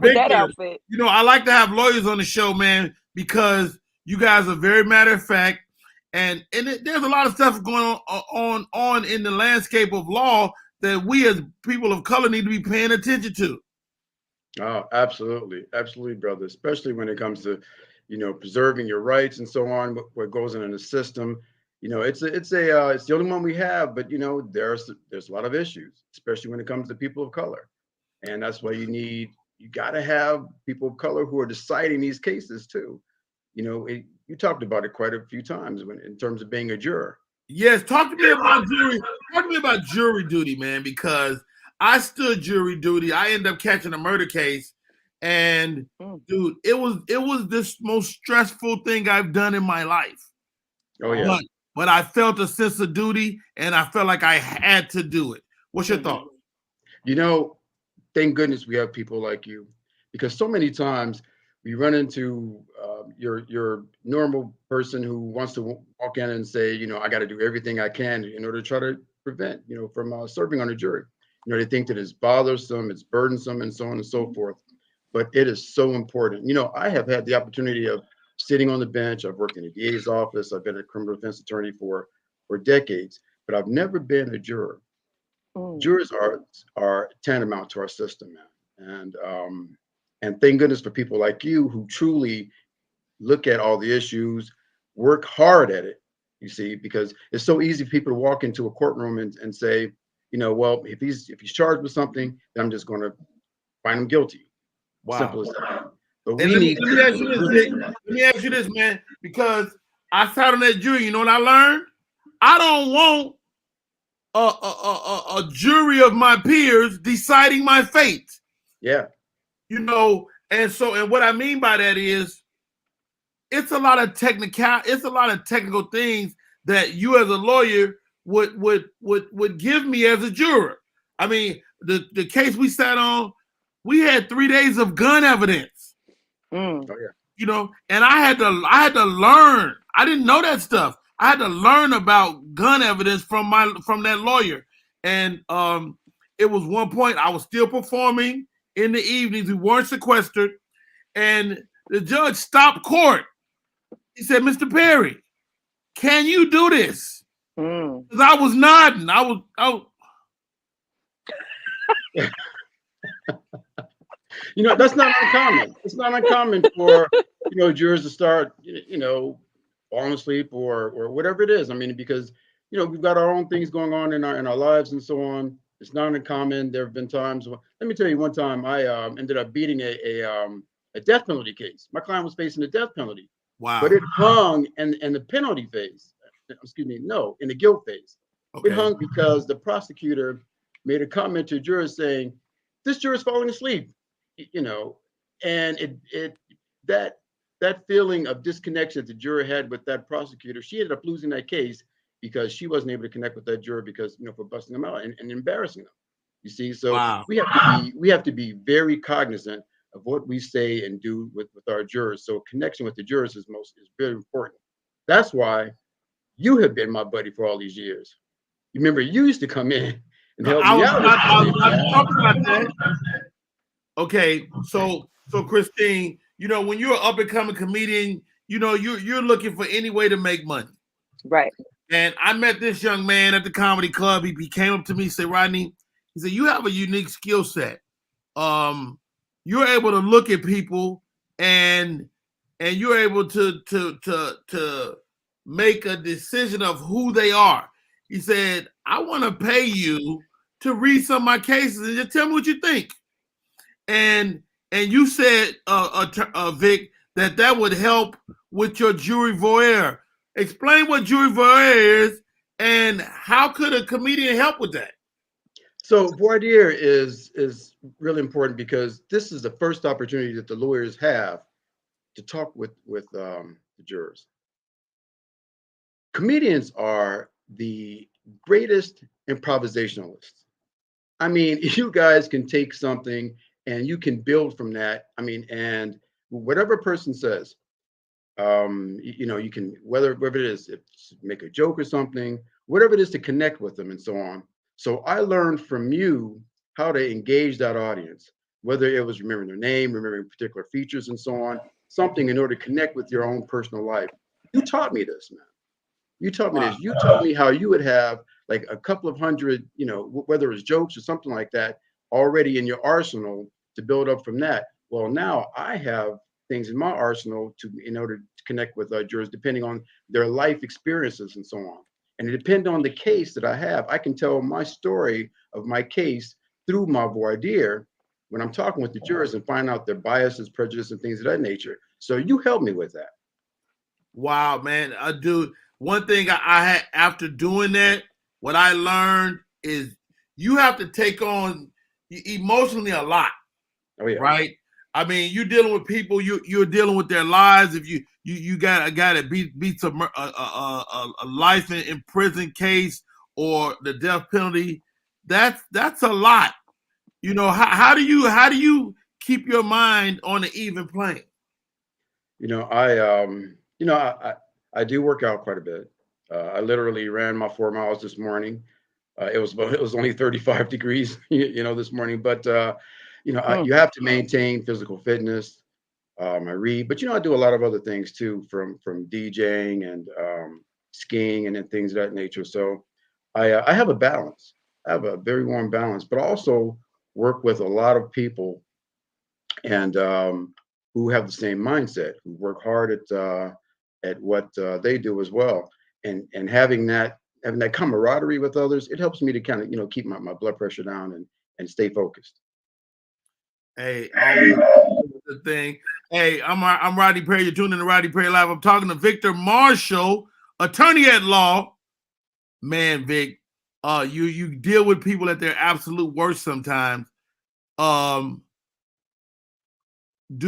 with that outfit. You know, I like to have lawyers on the show, man, because you guys are very matter of fact. And there's a lot of stuff going on in the landscape of law that we as people of color need to be paying attention to. Oh, absolutely. Absolutely, brother. Especially when it comes to, preserving your rights and so on, what goes in the system. It's the only one we have, but there's a lot of issues, especially when it comes to people of color. And that's why you got to have people of color who are deciding these cases too. You talked about it quite a few times in terms of being a juror. Yes, talk to me about jury. Talk to me about jury duty, man, because I stood jury duty. I ended up catching a murder case, and dude, it was the most stressful thing I've done in my life. Oh yeah. But I felt a sense of duty, and I felt like I had to do it. What's your thought? Thank goodness we have people like you, because so many times we run into your normal person who wants to walk in and say, I got to do everything I can in order to try to prevent, from serving on a jury. They think that it's bothersome, it's burdensome, and so on and so forth. But it is so important. I have had the opportunity of sitting on the bench. I've worked in the DA's office. I've been a criminal defense attorney for decades, but I've never been a juror. Jurors are tantamount to our system, man. And thank goodness for people like you who truly look at all the issues, work hard at it, you see, because it's so easy for people to walk into a courtroom and say, well, if he's charged with something, then I'm just going to find him guilty. Wow. Simple as that. But let me ask you this, man, because I sat on that jury. You know what I learned? I don't want a jury of my peers deciding my fate. Yeah. And what I mean by that is it's a lot of technical things that you as a lawyer would give me as a juror. I mean, the case we sat on, we had 3 days of gun evidence. Oh yeah. And I had to learn. I didn't know that stuff. I had to learn about gun evidence from that lawyer. And it was one point I was still performing in the evenings. We weren't sequestered. And the judge stopped court. He said, Mr. Perry, can you do this? Because I was nodding. I was that's not uncommon. It's not uncommon for jurors to start falling asleep or whatever it is. I mean, because you know, we've got our own things going on in our lives and so on. It's not uncommon. There have been times. Let me tell you, one time I ended up beating a death penalty case. My client was facing a death penalty, but Wow. it hung in the penalty phase. Excuse me, no, in the guilt phase. It Okay. hung because the prosecutor made a comment to a juror saying, "This juror is falling asleep," you know, and that that feeling of disconnection that the juror had with that prosecutor, she ended up losing that case because she wasn't able to connect with that juror because, you know, for busting them out and embarrassing them. You see, so Wow. we have to be very cognizant of what we say and do with our jurors. So connection with the jurors is very important. That's why you have been my buddy for all these years. You remember you used to come in and No, help I me was out. about, I was about to talk about that. Okay, so Cristine, you know, when you're an up and coming comedian, you know, you're looking for any way to make money. Right. And I met this young man at the comedy club. He came up to me, said, Rodney, he said, you have a unique skill set. You're able to look at people and you're able to make a decision of who they are. He said, I want to pay you to read some of my cases and just tell me what you think. And you said, Vic, that would help with your jury voir. Explain what jury voir is and how could a comedian help with that? So voir dire is really important because this is the first opportunity that the lawyers have to talk with the jurors. Comedians are the greatest improvisationalists. I mean, you guys can take something and you can build from that. I mean, and whatever a person says, you know, you can whatever it is, if make a joke or something, whatever it is to connect with them and so on. So I learned from you how to engage that audience, whether it was remembering their name, remembering particular features and so on, something in order to connect with your own personal life. You taught me this, man. You taught me this. You taught me how you would have like a couple of hundred, you know, whether it's jokes or something like that, already in your arsenal to build up from that. Well, now I have things in my arsenal to in order to connect with jurors, depending on their life experiences and so on. And it depends on the case that I have. I can tell my story of my case through my voir dire when I'm talking with the jurors and find out their biases, prejudice, and things of that nature. So you helped me with that. Wow, man. Dude, one thing I had after doing that, what I learned is you have to take on emotionally a lot. Oh yeah. Right? I mean, you're dealing with people. You're dealing with their lives. If you got a guy that beats a life in prison case or the death penalty, that's a lot. You know, how do you keep your mind on an even plane? You know, I do work out quite a bit. I literally ran my 4 miles this morning. It was only 35 degrees, you know, this morning. But you know, you have to maintain physical fitness. I read, but you know, I do a lot of other things too, from DJing and skiing and then things of that nature. So I have a balance. I have a very warm balance, but I also work with a lot of people and who have the same mindset, who work hard at what they do as well, and having that camaraderie with others, it helps me to kind of, you know, keep my blood pressure down and stay focused. Hey, always the thing. Hey, I'm Rodney Perry. You're tuning in to Rodney Perry Live. I'm talking to Victor Marshall, attorney at law. Man, Vic, you deal with people at their absolute worst sometimes. Do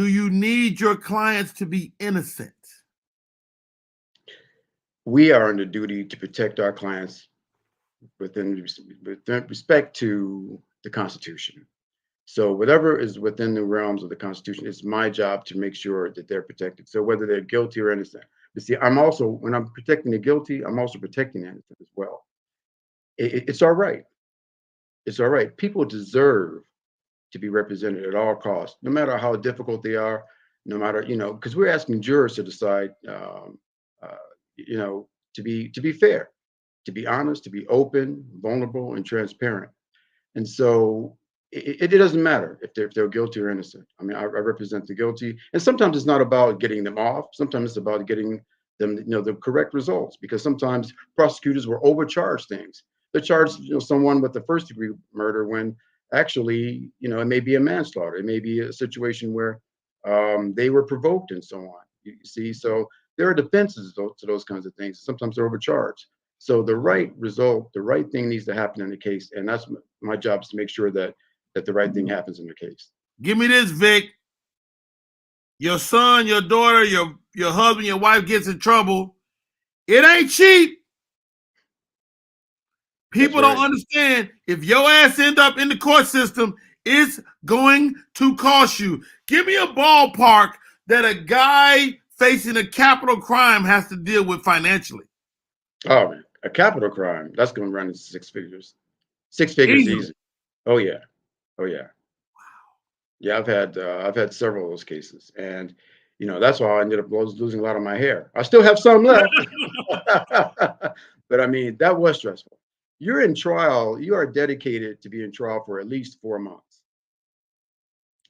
you need your clients to be innocent? We are under duty to protect our clients within respect to the Constitution. So whatever is within the realms of the Constitution, it's my job to make sure that they're protected. So whether they're guilty or innocent. But see, when I'm protecting the guilty, I'm also protecting the innocent as well. It's all right. It's all right. People deserve to be represented at all costs, no matter how difficult they are, no matter, you know, because we're asking jurors to decide, uh, you know, to be fair, to be honest, to be open, vulnerable, and transparent. And so it doesn't matter if they're guilty or innocent. I mean, I represent the guilty, and sometimes it's not about getting them off. Sometimes it's about getting them, the correct results, because sometimes prosecutors will overcharge things. They charge, someone with the first degree murder when actually, it may be a manslaughter. It may be a situation where they were provoked and so on. You see, so there are defenses to those kinds of things. Sometimes they're overcharged. So the right result, the right thing needs to happen in the case, and that's my job, is to make sure that the right thing happens in the case. Give me this, Vic. Your son, your daughter, your husband, your wife gets in trouble. It ain't cheap. People don't understand. If your ass end up in the court system, it's going to cost you. Give me a ballpark that a guy facing a capital crime has to deal with financially. Oh, man. A capital crime, that's going to run into six figures. Six figures easy. Oh yeah. Oh yeah. Wow. Yeah, I've had several of those cases, and that's why I ended up losing a lot of my hair. I still have some left, but I mean, that was stressful. You're in trial. You are dedicated to be in trial for at least 4 months.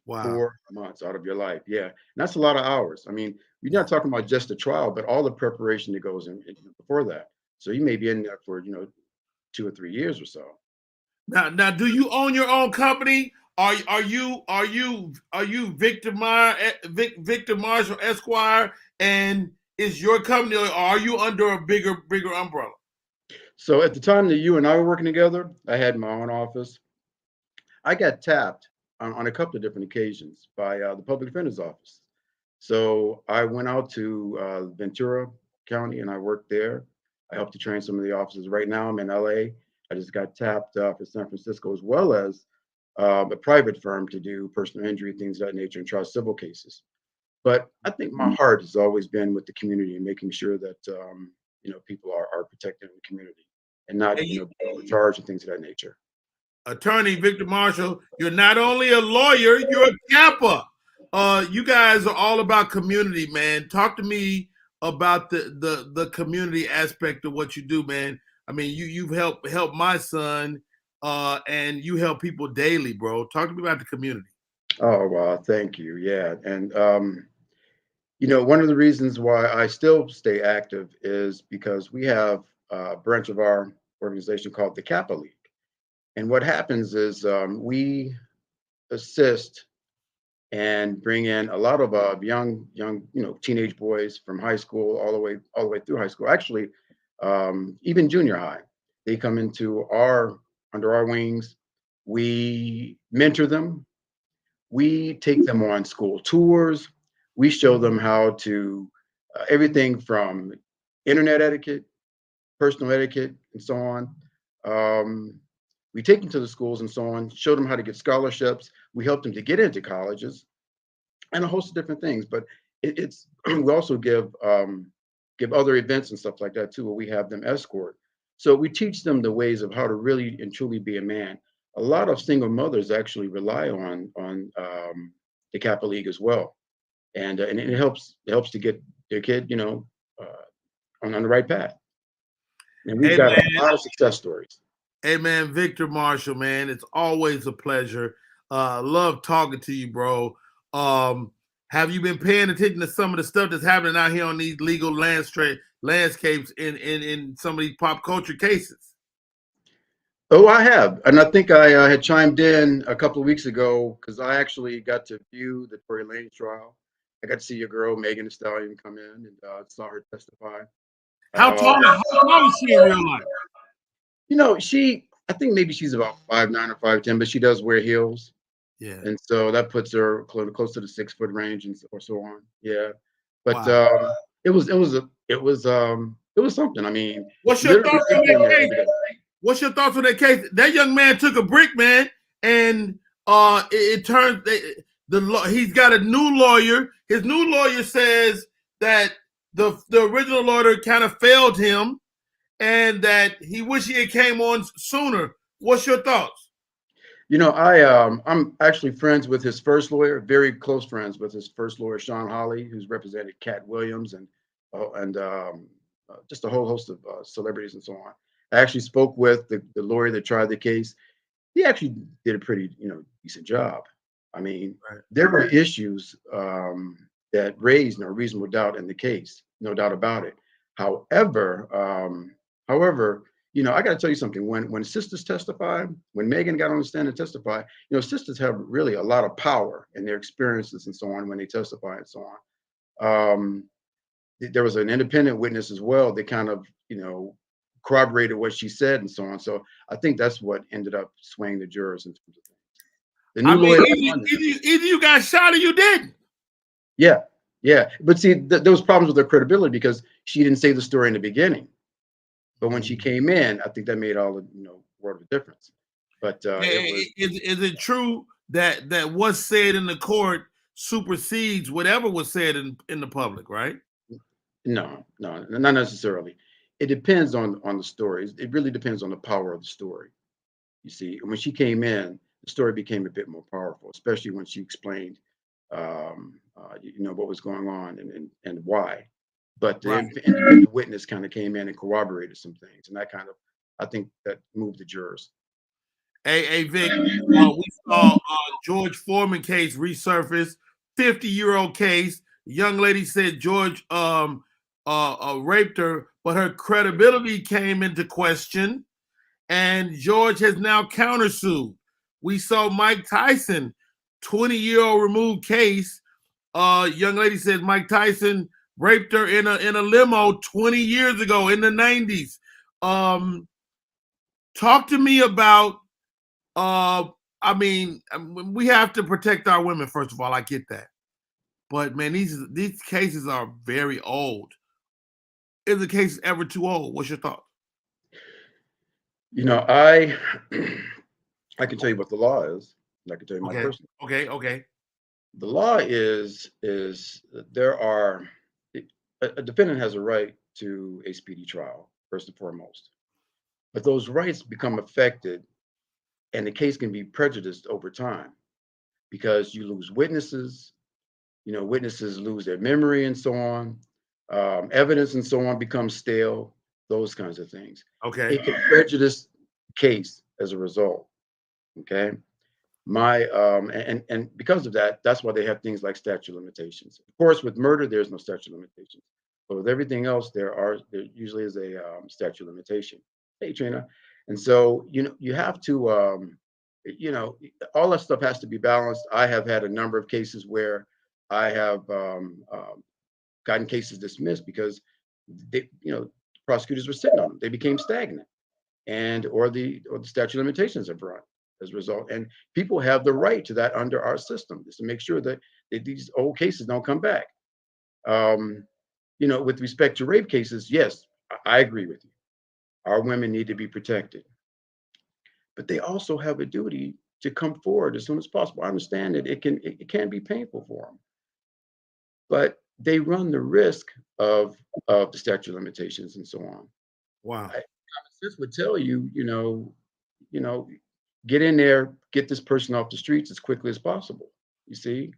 Wow. 4 months out of your life. Yeah. And that's a lot of hours. I mean, you're not talking about just the trial, but all the preparation that goes in before that. So you may be in there for, 2 or 3 years or so. Now, do you own your own company? Are you Victor Marshall Esquire, and is your company, or are you under a bigger umbrella? So at the time that you and I were working together, I had my own office. I got tapped on a couple of different occasions by the public defender's office. So I went out to Ventura County and I worked there. I helped to train some of the officers. Right now I'm in LA. I just got tapped for San Francisco, as well as a private firm to do personal injury, things of that nature, and try civil cases. But I think my heart has always been with the community and making sure that people are protected in the community and not overcharged and things of that nature. Attorney Victor Marshall, you're not only a lawyer, you're a Kappa. You guys are all about community, man. Talk to me about the community aspect of what you do, man. I mean, you've helped my son, and you help people daily, bro. Talk to me about the community. Oh, wow. Thank you. Yeah. And, one of the reasons why I still stay active is because we have a branch of our organization called the Kappa League. And what happens is we assist and bring in a lot of young, teenage boys from high school all the way through high school. Actually, even junior high, they come under our wings. We mentor them. We take them on school tours. We show them how to everything from internet etiquette, personal etiquette, and so on. We take them to the schools and so on, show them how to get scholarships. We help them to get into colleges and a host of different things. But it's we also give other events and stuff like that too, where we have them escort. So we teach them the ways of how to really and truly be a man. A lot of single mothers actually rely on the Kappa League as well, and it helps to get their kid, on the right path. And we've got a lot of success stories. Hey man, Victor Marshall, man, it's always a pleasure. Love talking to you, bro. Have you been paying attention to some of the stuff that's happening out here on these legal landscapes in some of these pop culture cases? Oh, I have, and I think I had chimed in a couple of weeks ago because I actually got to view the Tory Lanez trial. I got to see your girl Megan Thee Stallion come in and saw her testify. How tall is she in real life? I think maybe she's about 5'9" or 5'10", but she does wear heels. Yeah. And so that puts her close to the 6 foot range or so on. Yeah. But wow. It was something. I mean, what's your thoughts on that case? What's your thoughts on that case? That young man took a brick, man, and it turns he's got a new lawyer. His new lawyer says that the original lawyer kind of failed him, and that he wish he had came on sooner. What's your thoughts? I'm actually friends with his first lawyer, very close friends with his first lawyer, Sean Hawley, who's represented Cat Williams and just a whole host of celebrities and so on. I actually spoke with the lawyer that tried the case. He actually did a pretty, decent job. I mean, there were issues that raised no reasonable doubt in the case. no doubt about it. However, I got to tell you something. When sisters testify, when Megan got on the stand and testify, sisters have really a lot of power in their experiences and so on when they testify and so on. There was an independent witness as well that kind of, corroborated what she said and so on. So I think that's what ended up swaying the jurors in terms of things. The new lawyer. Either you got shot or you didn't. Yeah. But see, there was problems with her credibility because she didn't say the story in the beginning. But when she came in, I think that made all the world of a difference. But is it true that what's said in the court supersedes whatever was said in the public, right? No, not necessarily. It depends on the story. It really depends on the power of the story. You see, when she came in, the story became a bit more powerful, especially when she explained, what was going on and why. But the independent witness kind of came in and corroborated some things, and that I think that moved the jurors. Hey, Vic, we saw George Foreman case resurface, 50-year-old case. Young lady said George raped her, but her credibility came into question, and George has now countersued. We saw Mike Tyson, 20-year-old removed case. Young lady says Mike Tyson raped her in a limo 20 years ago in the 90s. Talk to me about. We have to protect our women, first of all. I get that. But man, these cases are very old. Is the case ever too old? What's your thought? I can tell you what the law is. I can tell you my personal. Okay. The law is a defendant has a right to a speedy trial, first and foremost. But those rights become affected and the case can be prejudiced over time because you lose witnesses, witnesses lose their memory and so on. Evidence and so on becomes stale, those kinds of things. Okay. It can prejudice the case as a result. Okay. And because of that, that's why they have things like statute of limitations. Of course, with murder, there's no statute of limitations. But with everything else, there usually is a statute of limitation. Hey, Trina. And so, you have to, all that stuff has to be balanced. I have had a number of cases where I have gotten cases dismissed because prosecutors were sitting on them. They became stagnant, or the statute of limitations have run as a result. And people have the right to that under our system, just to make sure that these old cases don't come back. With respect to rape cases, yes, I agree with you. Our women need to be protected, but they also have a duty to come forward as soon as possible. I understand that it can be painful for them, but they run the risk of the statute of limitations and so on. Wow. Common sense would tell you, get in there, get this person off the streets as quickly as possible. You see?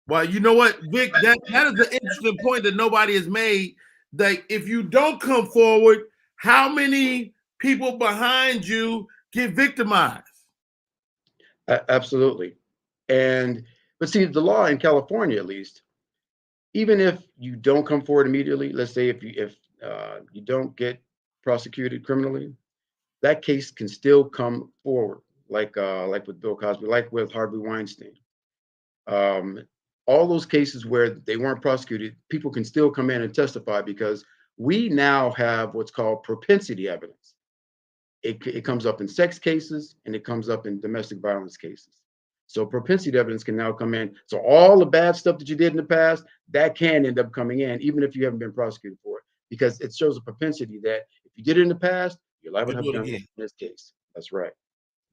Well, you know what, Vic, that is an interesting point that nobody has made. That if you don't come forward, how many people behind you get victimized? Absolutely. But see, the law in California, at least, even if you don't come forward immediately, let's say if you don't get prosecuted criminally, that case can still come forward, like with Bill Cosby, like with Harvey Weinstein. All those cases where they weren't prosecuted, people can still come in and testify because we now have what's called propensity evidence. It comes up in sex cases and it comes up in domestic violence cases. So propensity evidence can now come in. So all the bad stuff that you did in the past, that can end up coming in, even if you haven't been prosecuted for it, because it shows a propensity that if you did it in the past, you're liable to have done it in this case. That's right.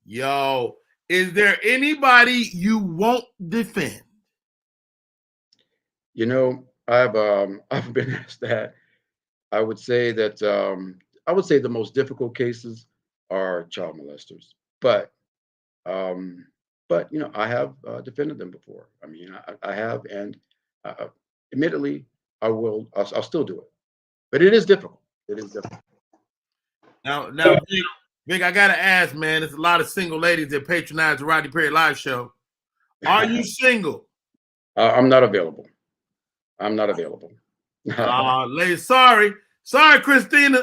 Yo, is there anybody you won't defend? I've been asked that. I would say that the most difficult cases are child molesters, but I have defended them before. I mean, I have, and admittedly, I'll still do it, but it is difficult. It is difficult. Now, Vic, I gotta ask, man. There's a lot of single ladies that patronize the Rodney Perry Live Show. Are you single? I'm not available. I'm not available. Lady, sorry, Christina.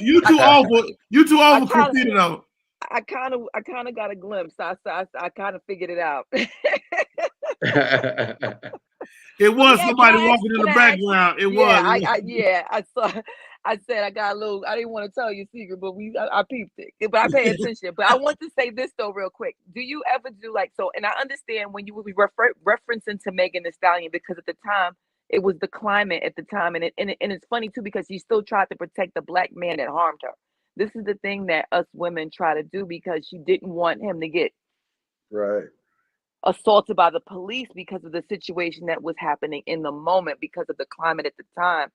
You too old for Christina though. I kind of got a glimpse. I kind of figured it out. It was somebody walking in the background. It was. I saw. I said I got a little. I didn't want to tell you a secret, but I peeped it. But I pay attention. But I want to say this though, real quick. Do you ever do like so? And I understand when you would be referencing to Megan Thee Stallion because at the time it was the climate at the time, and it's funny too because she still tried to protect the black man that harmed her. This is the thing that us women try to do because she didn't want him to get assaulted by the police because of the situation that was happening in the moment because of the climate at the time.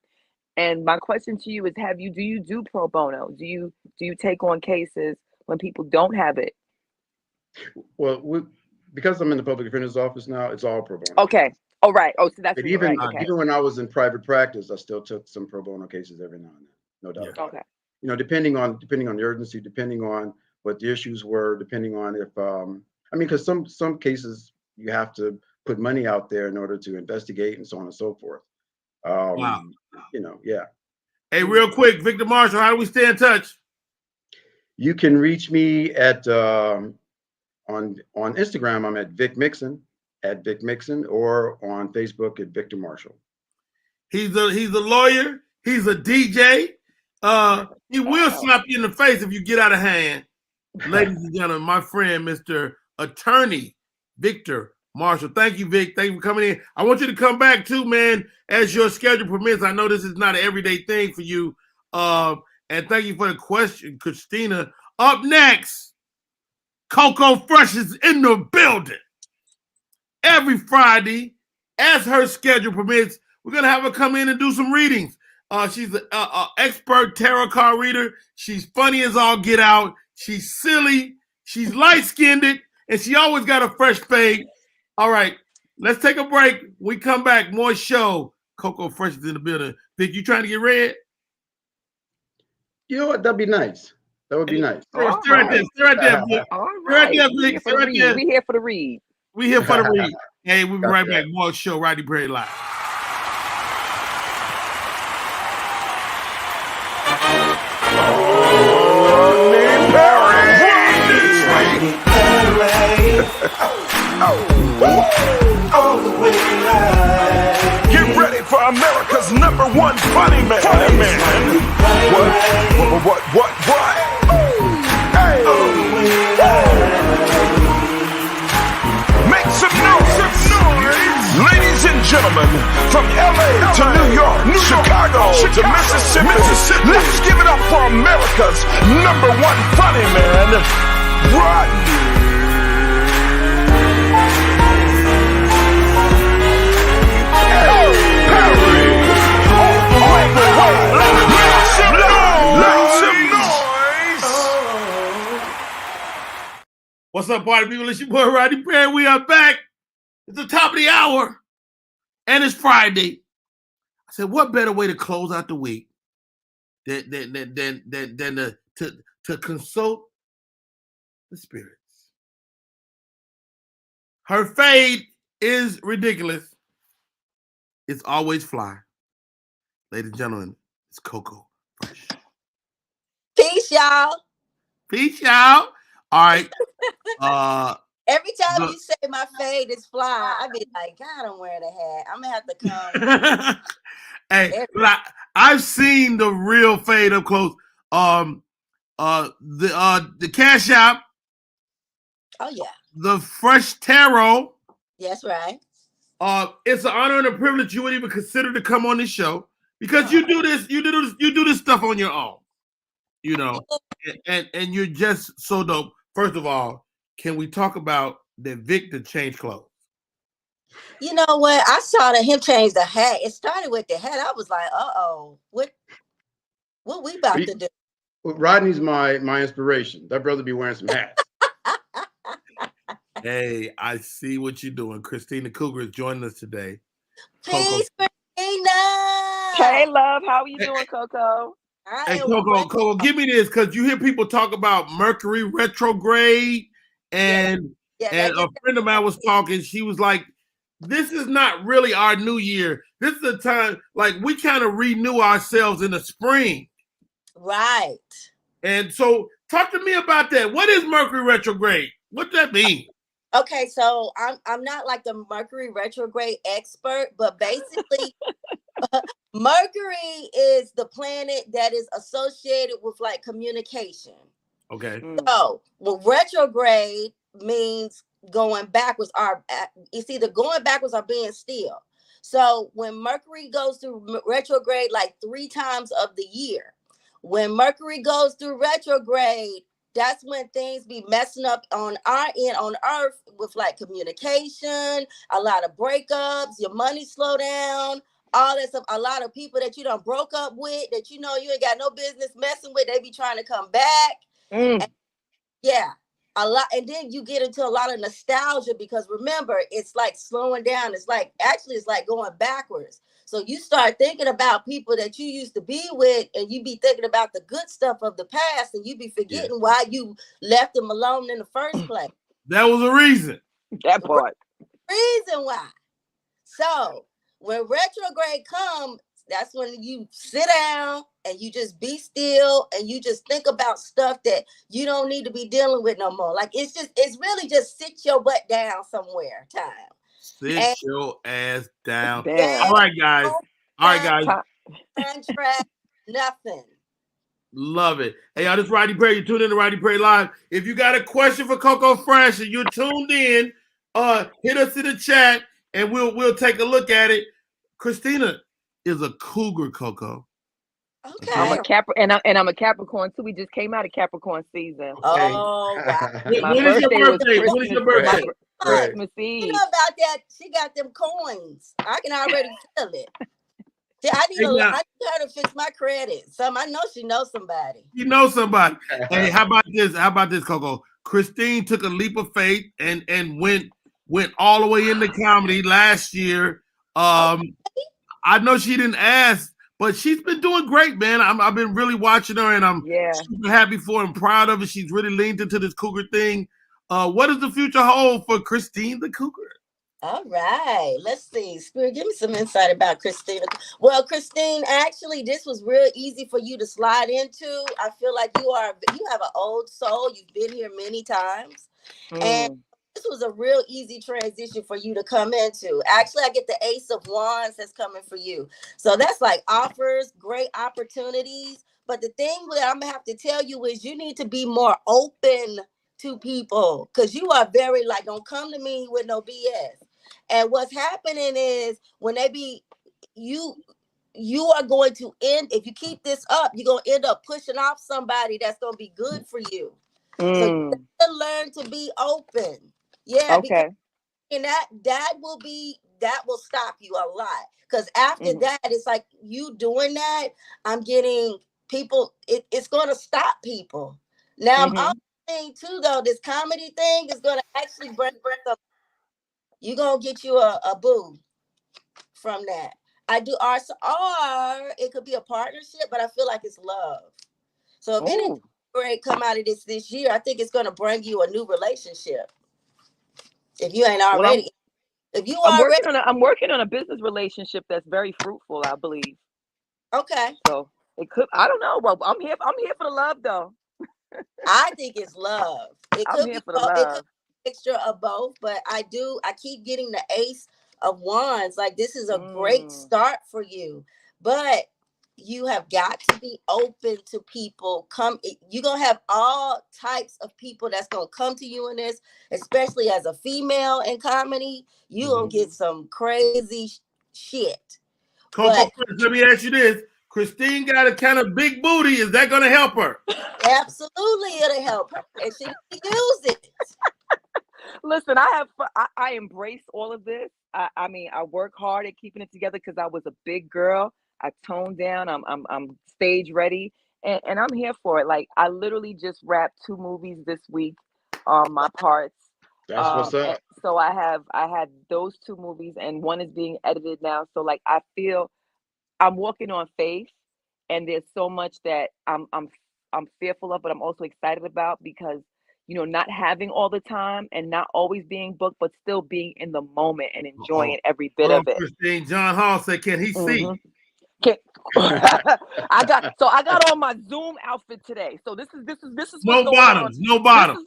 And my question to you is, do you do pro bono? Do you take on cases when people don't have it? Well, because I'm in the public defender's office now, it's all pro bono. Okay. All right. Oh, so that's but even when I was in private practice, I still took some pro bono cases every now and then. No doubt. Yeah. Okay. You know, depending on the urgency, depending on what the issues were, depending on if because some cases you have to put money out there in order to investigate and so on and so forth. Wow. You know, yeah. Hey, real quick, Victor Marshall, how do we stay in touch? You can reach me at on Instagram. I'm at Vic Mixon, or on Facebook at Victor Marshall. He's a lawyer. He's a DJ. He will slap you in the face if you get out of hand. Ladies and gentlemen, my friend, Mr. Attorney Victor Marshall. Thank you, Vic. Thank you for coming in. I want you to come back too, man, as your schedule permits. I know this is not an everyday thing for you. And thank you for the question, Christina. Up next, Coco Fresh is in the building. Every Friday, as her schedule permits, we're going to have her come in and do some readings. She's an expert tarot card reader. She's funny as all get out. She's silly. She's light-skinned, and she always got a fresh fade. All right, let's take a break. We come back, more show. Coco Fresh is in the building. Vic, you trying to get read? You know what? That'd be nice. That would be nice. Stay right there, Vic. All right. We here for the read. We here for the read. Hey, we'll be right back. More show, Rodney Perry Live. Get ready for America's #1 funny man. What? Hey. Make some noise. Ladies and gentlemen, from LA to New York, Chicago to Mississippi, let's give it up for America's #1 funny man, Rodney. What's up, party people? It's your boy Rodney Perry. We are back. It's the top of the hour, and it's Friday. I said, what better way to close out the week than to consult the spirits? Her fade is ridiculous. It's always fly. Ladies and gentlemen, it's Coco Fresh. Peace, y'all. Peace, y'all. All right. Every time you say my fade is fly, I be like, God, I'm wearing a hat. I'm gonna have to come. Hey, I've seen the real fade up close. The Cash App. Oh yeah. The Fresh Tarot. That's right. It's an honor and a privilege you would even consider to come on this show because you do this stuff on your own, you know, and you're just so dope. First of all, can we talk about the Victor change clothes? You know what? I saw him change the hat. It started with the hat. I was like, what we about to do? Well, Rodney's my inspiration. That brother be wearing some hats. Hey, I see what you're doing. Cristine the Couger is joining us today. Peace, Christina. Hey, love. How are you doing, Coco? Hey, Coco, give me this because you hear people talk about Mercury retrograde, and a friend of mine was talking. She was like, this is not really our new year. This is a time like we kind of renew ourselves in the spring. Right. And so talk to me about that. What is Mercury retrograde? What does that mean? Okay, so I'm not like the Mercury retrograde expert, but basically Mercury is the planet that is associated with like communication. Okay. So, well, retrograde means going backwards. It's either going backwards or being still. So when Mercury goes through retrograde like 3 times of the year, when Mercury goes through retrograde, that's when things be messing up on our end on Earth with like communication, a lot of breakups, your money slow down, all that stuff. A lot of people that you done broke up with that you know you ain't got no business messing with, they be trying to come back. And yeah, a lot. And then you get into a lot of nostalgia because remember, it's like slowing down. It's like going backwards. So you start thinking about people that you used to be with, and you be thinking about the good stuff of the past, and you be forgetting why you left them alone in the first place. That was a reason. That part. Reason why. So when retrograde comes, that's when you sit down and you just be still and you just think about stuff that you don't need to be dealing with no more. Like it's really just sit your butt down somewhere time. Sit your ass down. Damn. All right, guys. Contract, nothing. Love it. Hey, y'all, this is Rodney Perry. You tuned in to Rodney Perry Live. If you got a question for Coco Fresh and you're tuned in, hit us in the chat and we'll take a look at it. Christina is a cougar, Coco. Okay. I'm a Capricorn, and I'm a Capricorn too. We just came out of Capricorn season. Oh, wow. When is your birthday? When is your birthday? Christmas Eve. You know about that? She got them coins. I can already feel it. I need her to fix my credit. I know she knows somebody. You know somebody. Hey, how about this? How about this, Coco? Cristine took a leap of faith and went all the way into comedy last year. I know she didn't ask, but she's been doing great, man. I've been really watching her, and I'm super happy for her and proud of her. She's really leaned into this cougar thing. What does the future hold for Cristine the Cougar? All right, let's see. Spirit, give me some insight about Cristine. Well, Cristine, actually, this was real easy for you to slide into. I feel like you have an old soul. You've been here many times, and this was a real easy transition for you to come into. Actually, I get the Ace of Wands that's coming for you. So that's like offers, great opportunities. But the thing that I'm gonna have to tell you is you need to be more open to people because you are very like, don't come to me with no BS. And what's happening is when they be you are going to end, if you keep this up, you're going to end up pushing off somebody that's going to be good for you. So you have to learn to be open. Yeah. Okay. And that will stop you a lot. Because after that, it's like you doing that, I'm getting people, it's going to stop people. Now, I'm also saying too, though, this comedy thing is going to actually bring up. You're going to get you a boo from that. I do or it could be a partnership, but I feel like it's love. So if anything great come out of this year, I think it's going to bring you a new relationship. If you ain't already. I'm working on a business relationship that's very fruitful, I believe. Okay. So it could, I don't know. Well, I'm here for the love though. I think it's love. I'm here for the love. Mixture of both, but I keep getting the Ace of Wands. Like this is a great start for you, but you have got to be open to people. You're gonna have all types of people that's gonna come to you in this, especially as a female in comedy. You gonna get some crazy shit. Coco, let me ask you this: Cristine got a kind of big booty. Is that gonna help her? Absolutely, it'll help her, and she can use it. Listen, I embrace all of this. I mean, I work hard at keeping it together because I was a big girl. I toned down. I'm stage ready, and I'm here for it. Like I literally just wrapped 2 movies this week on my parts. That's what's up. So I had those 2 movies, and one is being edited now. So like I feel I'm walking on faith, and there's so much that I'm fearful of, but I'm also excited about because not having all the time and not always being booked, but still being in the moment and enjoying every bit of it. Christine, John Hall said, "Can he see?" I got on my Zoom outfit today. So this is No what's bottoms, going on. no bottoms.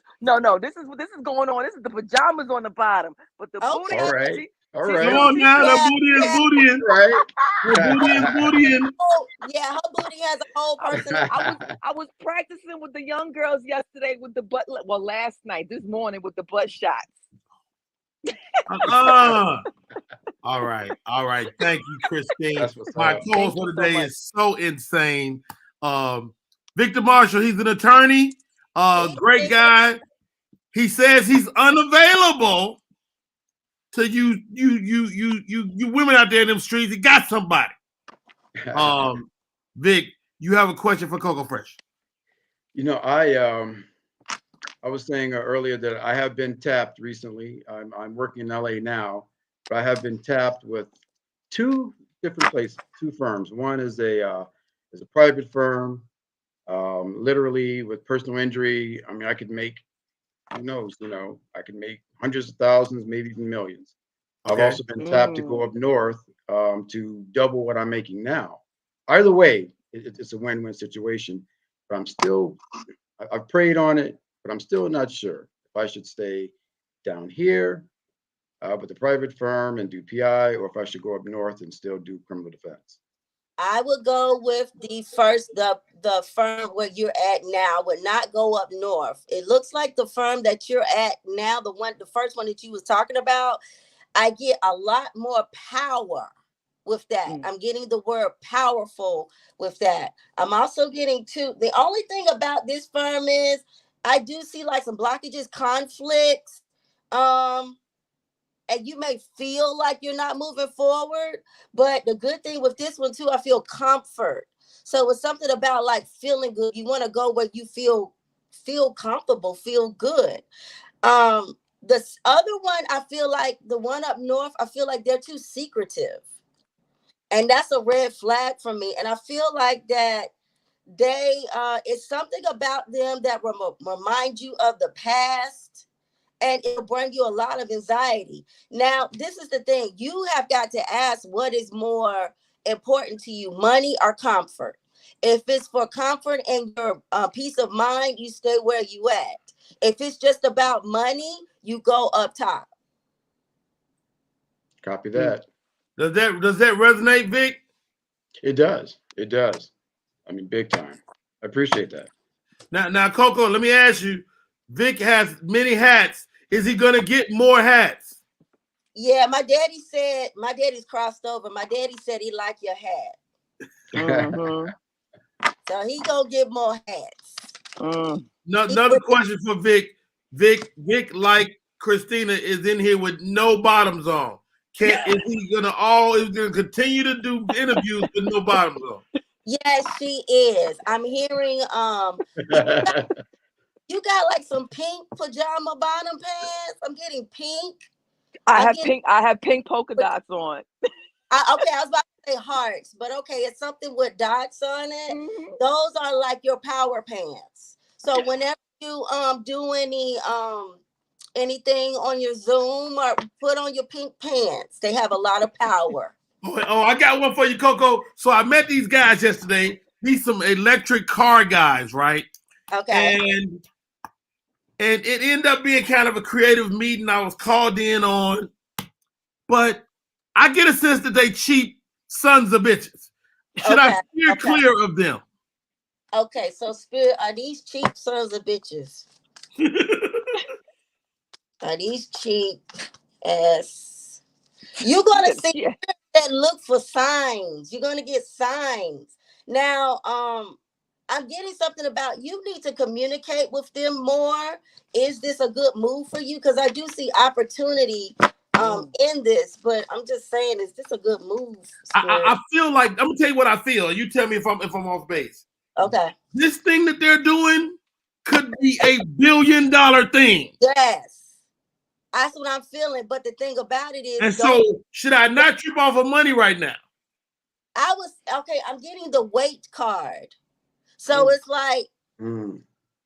This is going on. This is the pajamas on the bottom, but the booty. All right. All Come right. on now, the booty is. Right. The booty is. Oh, yeah, her booty has a whole person. I was practicing with the young girls yesterday with the butt. Well, last night, this morning with the butt shots. All right. Thank you, Cristine. That's what's My up. co-host for today is so insane. Victor Marshall, he's an attorney, great guy. He says he's unavailable to you women out there in them streets. He got somebody. Vic, you have a question for Coco Fresh. I was saying earlier that I have been tapped recently. I'm working in LA now, but I have been tapped with two different places, two firms. One is a private firm, literally with personal injury. I mean, I could make, who knows, I could make hundreds of thousands, maybe even millions. I've also been tapped to go up north to double what I'm making now. Either way, it's a win-win situation. But I've prayed on it, but I'm still not sure if I should stay down here with the private firm and do PI, or if I should go up north and still do criminal defense. I would go with the firm where you're at now, would not go up north. It looks like the firm that you're at now, the first one that you was talking about, I get a lot more power with that. I'm getting the word powerful with that. I'm also getting the only thing about this firm is I do see like some blockages, conflicts, and you may feel like you're not moving forward, but the good thing with this one too, I feel comfort. So it's something about like feeling good. You want to go where you feel comfortable, feel good. This other one, I feel like the one up north, I feel like they're too secretive. And that's a red flag for me. And I feel like that it's something about them that remind you of the past, and it'll bring you a lot of anxiety. Now, this is the thing. You have got to ask what is more important to you, money or comfort. If it's for comfort and your peace of mind, you stay where you at. If it's just about money, you go up top. Copy that. Does that resonate, Vic? It does. It does. I mean, big time. I appreciate that. Now, Coco, let me ask you. Vic has many hats. Is he gonna get more hats? Yeah, my daddy's crossed over. My daddy said he liked your hat. So he gonna get more hats. Another question for Vic. Vic, like Christina, is in here with no bottoms on. Is he gonna continue to do interviews with no bottoms on? Yes, she is. I'm hearing you got like some pink pajama bottom pants. I'm getting pink. I have pink polka dots on. I was about to say hearts, but okay, it's something with dots on it. Those are like your power pants. So whenever you do anything on your Zoom or put on your pink pants, they have a lot of power. Oh, I got one for you, Coco. So I met these guys yesterday. These some electric car guys, right? Okay. And it ended up being kind of a creative meeting I was called in on. But I get a sense that they cheap sons of bitches. Should I steer clear of them? Okay, so Spirit, are these cheap sons of bitches? Are these cheap ass? You're gonna see that look for signs. You're gonna get signs. Now, I'm getting something about you need to communicate with them more. Is this a good move for you? Because I do see opportunity in this, but I'm just saying, is this a good move? I feel like, I'm gonna tell you what I feel. You tell me if I'm off base. Okay. This thing that they're doing could be $1 billion thing. Yes. That's what I'm feeling. But the thing about it is, and so should I not trip off of money right now? I'm getting the weight card. So it's like,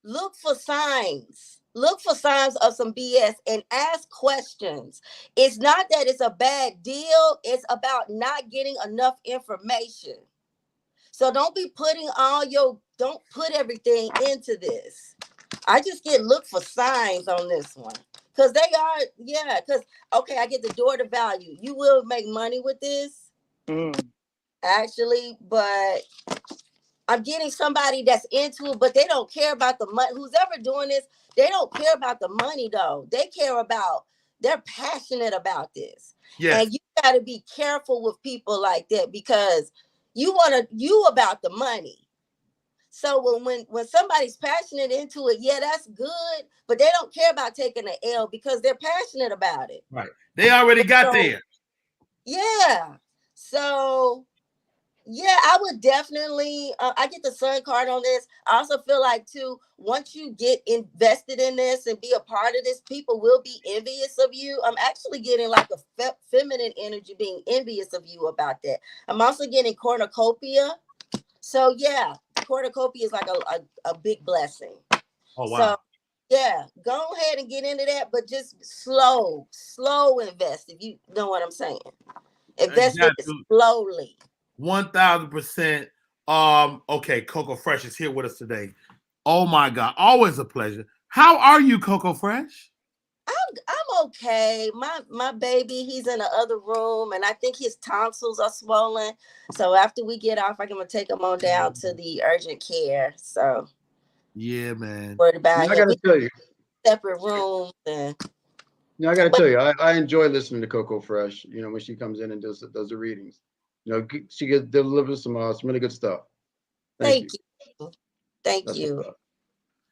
look for signs. look for signs of some BS and ask questions. It's not that it's a bad deal. It's about not getting enough information. So don't put everything into this. I just look for signs on this one. Because okay, I get the door to value. You will make money with this, actually, but I'm getting somebody that's into it, but they don't care about the money. Who's ever doing this, they don't care about the money, though. They're passionate about this. Yes. And you got to be careful with people like that because you about the money. So when somebody's passionate into it, yeah, that's good, but they don't care about taking an L because they're passionate about it. Right. They already got there. Yeah. So, yeah, I would definitely, I get the sun card on this. I also feel like, too, once you get invested in this and be a part of this, people will be envious of you. I'm actually getting like a feminine energy being envious of you about that. I'm also getting cornucopia. So, yeah, cornucopia is like a big blessing. Oh, wow. So, yeah, go ahead and get into that, but just slow invest, if you know what I'm saying. Invest it slowly. 1,000%. Okay, Coco Fresh is here with us today. Oh my God, always a pleasure. How are you, Coco Fresh? I'm okay. My baby, he's in the other room, and I think his tonsils are swollen. So after we get off, I'm gonna take him on down to the urgent care. So yeah, man. Worried about him. I gotta tell you, separate rooms. And I gotta tell you, I enjoy listening to Coco Fresh. You know, when she comes in and does the readings. You know, she delivers some really good stuff. Thank you. Thank you.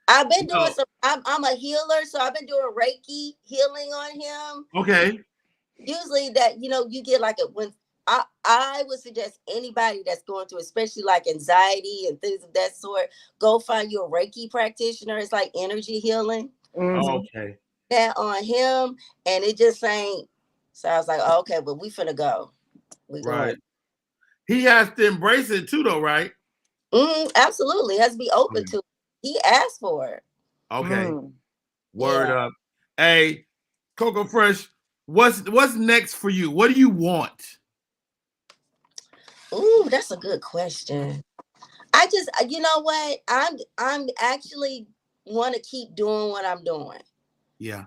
I've been doing some. I'm a healer, so I've been doing Reiki healing on him. Okay. Usually, that you get like when I would suggest anybody that's going through, especially like anxiety and things of that sort, go find you a Reiki practitioner. It's like energy healing. Okay. That on him, and it just ain't. So I was like, oh, okay, but we finna go. We right. Going. He has to embrace it too, though, right? Absolutely, has to be open to it. He asked for it. Okay. Word up. Hey, Coco Fresh, what's next for you? What do you want? Ooh, that's a good question. I just, you know what? I'm actually want to keep doing what I'm doing. Yeah.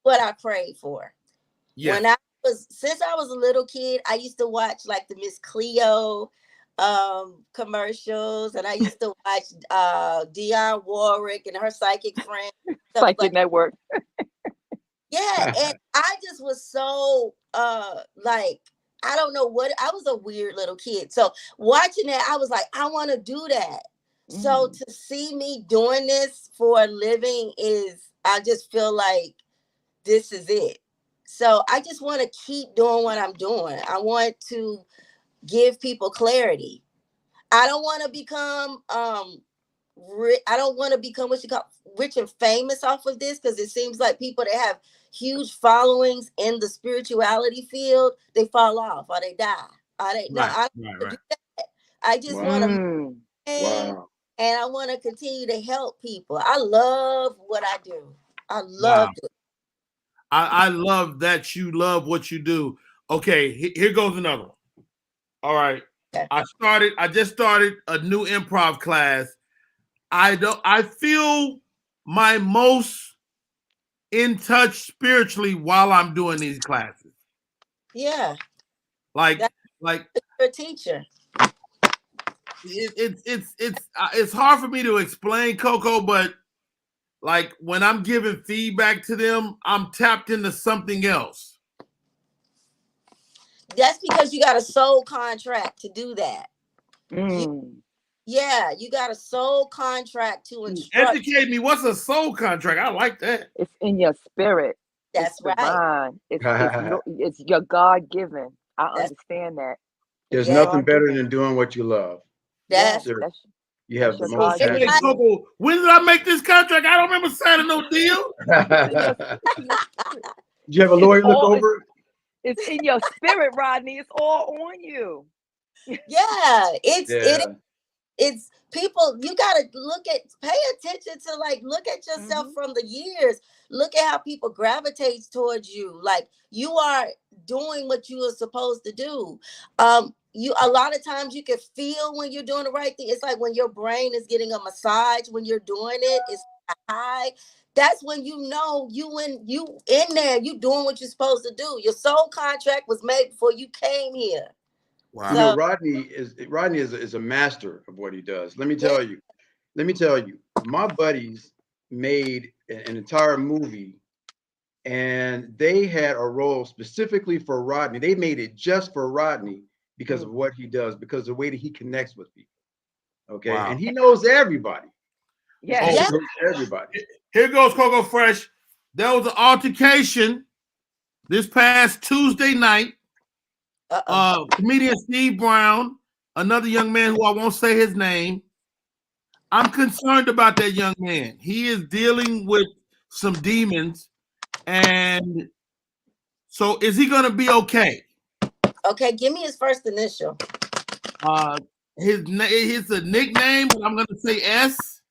What I prayed for. Yeah. Since I was a little kid, I used to watch like the Miss Cleo commercials, and I used to watch Dionne Warwick and her psychic friend. Psychic Network. Yeah, and I just was so like, I don't know what, I was a weird little kid. So watching that, I was like, I want to do that. So to see me doing this for a living I just feel like this is it. So I just want to keep doing what I'm doing. I want to give people clarity. I don't want to become I don't want to become what you call rich and famous off of this, because it seems like people that have huge followings in the spirituality field, they fall off or they die. I just want to and I want to continue to help people. I love what I do. I love it. I love that you love what you do. Okay, here goes another one. All right. Okay. I just started a new improv class. I feel my most in touch spiritually while I'm doing these classes. Yeah. Like your teacher. It's hard for me to explain, Coco, but like when I'm giving feedback to them, I'm tapped into something else. That's because you got a soul contract to do that. You got a soul contract to instruct. Educate me. What's a soul contract? I like that. It's in your spirit. That's right. Divine. It's your God given. I understand that. There's nothing better than doing what you love. You have the most. Hey, Coco, when did I make this contract? I don't remember signing no deal. Did you have a lawyer look over it? It's in your spirit, Rodney. It's all on you. Yeah, it It's people, you gotta pay attention to look at yourself from the years. Look at how people gravitate towards you. Like you are doing what you are supposed to do. You a lot of times you can feel when you're doing the right thing. It's like when your brain is getting a massage when you're doing it, it's high. That's when you know you in there, you doing what you're supposed to do. Your soul contract was made before you came here. Wow. You know, Rodney is a master of what he does. Let me tell you, my buddies made an entire movie and they had a role specifically for Rodney. They made it just for Rodney because of what he does, because of the way that he connects with people. Okay. Wow. And he knows everybody. Yes. He knows everybody. Here goes Coco Fresh. There was an altercation this past Tuesday night. Comedian Steve Brown, another young man who I won't say his name. I'm concerned about that young man. He is dealing with some demons. And so is he going to be okay? Okay, give me his first initial. His a nickname, but I'm going to say S.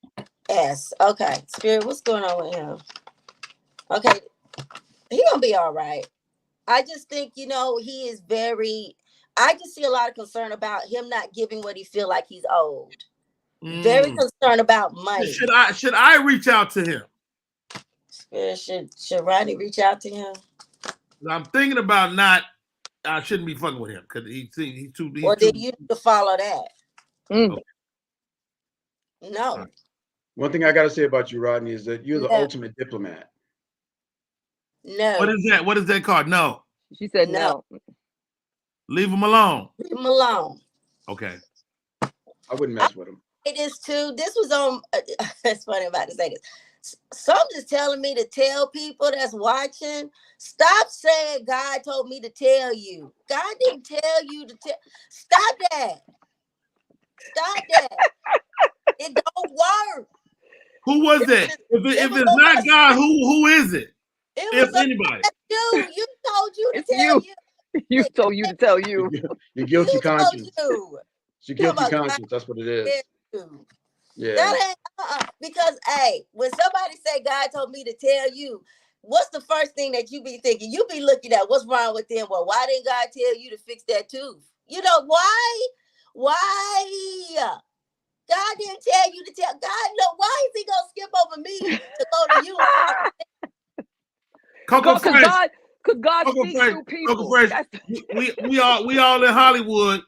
S. Okay. Spirit, what's going on with him? Okay. He going to be all right. I just think, he is I just see a lot of concern about him not giving what he feel like he's owed. Very concerned about money. Should I reach out to him? Spirit, should Rodney reach out to him? I'm thinking about I shouldn't be fucking with him because he's too. Or did you need to follow that? Okay. No. One thing I got to say about you, Rodney, is that you're the ultimate diplomat. No. What is that? What is that called? No. She said no. Leave him alone. Leave him alone. Okay. I wouldn't mess with him. It is too. This was on. It's funny about to say this. Some just telling me to tell people that's watching. Stop saying God told me to tell you. God didn't tell you to tell. Stop that. Stop that. It don't work. Who was it? If it's not God, who is it? If anybody. You told you to tell you. You told you to tell you. Your guilty conscience. You. It's your guilty conscience. That's what it is. Yeah. That ain't because when somebody say God told me to tell you, what's the first thing that you be thinking? You be looking at what's wrong with them. Well, why didn't God tell you to fix that tooth? You know why? Why? God didn't tell you to tell God. No, why is he gonna skip over me to go to you? Coco Fresh. Because God Coco speaks Fresh. through people. Coco Fresh. we all in Hollywood.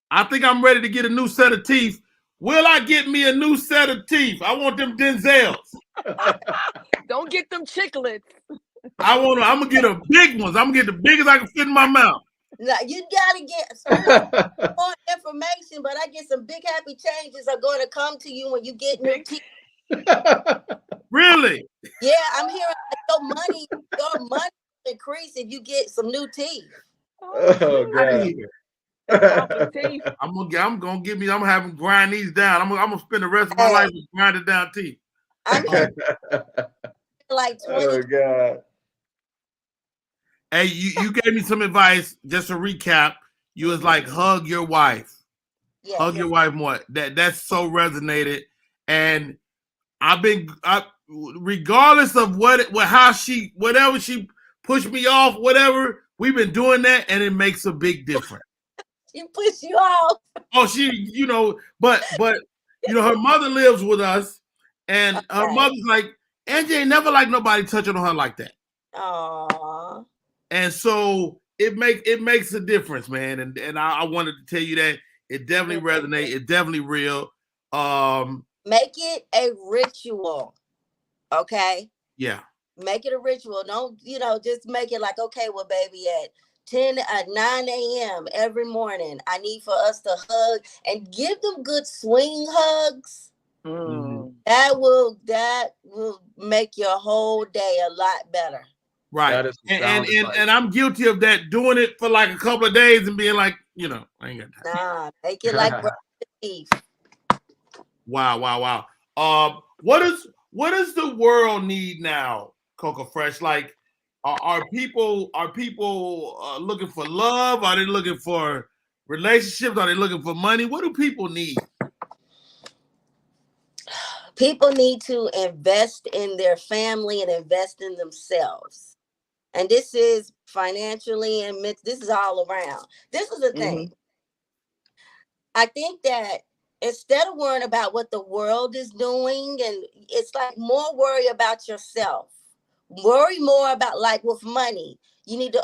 I think I'm ready to get a new set of teeth. Will I get me a new set of teeth? I want them Denzels. Don't get them chiclets. I'm gonna get a big ones. I'm gonna get the biggest I can fit in my mouth. Now, you gotta get more information, but I get some big happy changes are going to come to you when you get new teeth. Really? Yeah, I'm hearing your money increase if you get some new teeth. Oh God. I'm gonna have them grind these down. I'm gonna spend the rest of my life with grinding down teeth. I'm here like 20. Oh God. Hey, you gave me some advice. Just to recap, you was like, hug your wife. Yeah, hug your wife more. That's so resonated. And regardless of whatever she pushed me off, whatever, we've been doing that, and it makes a big difference. She pushed you off. Oh, but her mother lives with us, and her mother's like, Angie ain't never like nobody touching on her like that. Aww. And so it makes a difference, man. And I wanted to tell you that it definitely resonates. It's definitely real. Make it a ritual. Okay. Yeah. Make it a ritual. Don't, just make it like, okay, well, baby, at 9 a.m. every morning, I need for us to hug and give them good swing hugs. Mm. That will make your whole day a lot better. Right. And I'm guilty of that, doing it for like a couple of days and being like, I ain't got time. Nah, make it like beef. Wow. What does the world need now, Coco Fresh? Like, are people looking for love? Are they looking for Relationships? Are they looking for money? What do people need? People need to invest in their family and invest in themselves. And this is financially and this is all around. This is the thing. I think that instead of worrying about what the world is doing, and it's like more worry about yourself. Worry more about, like with money.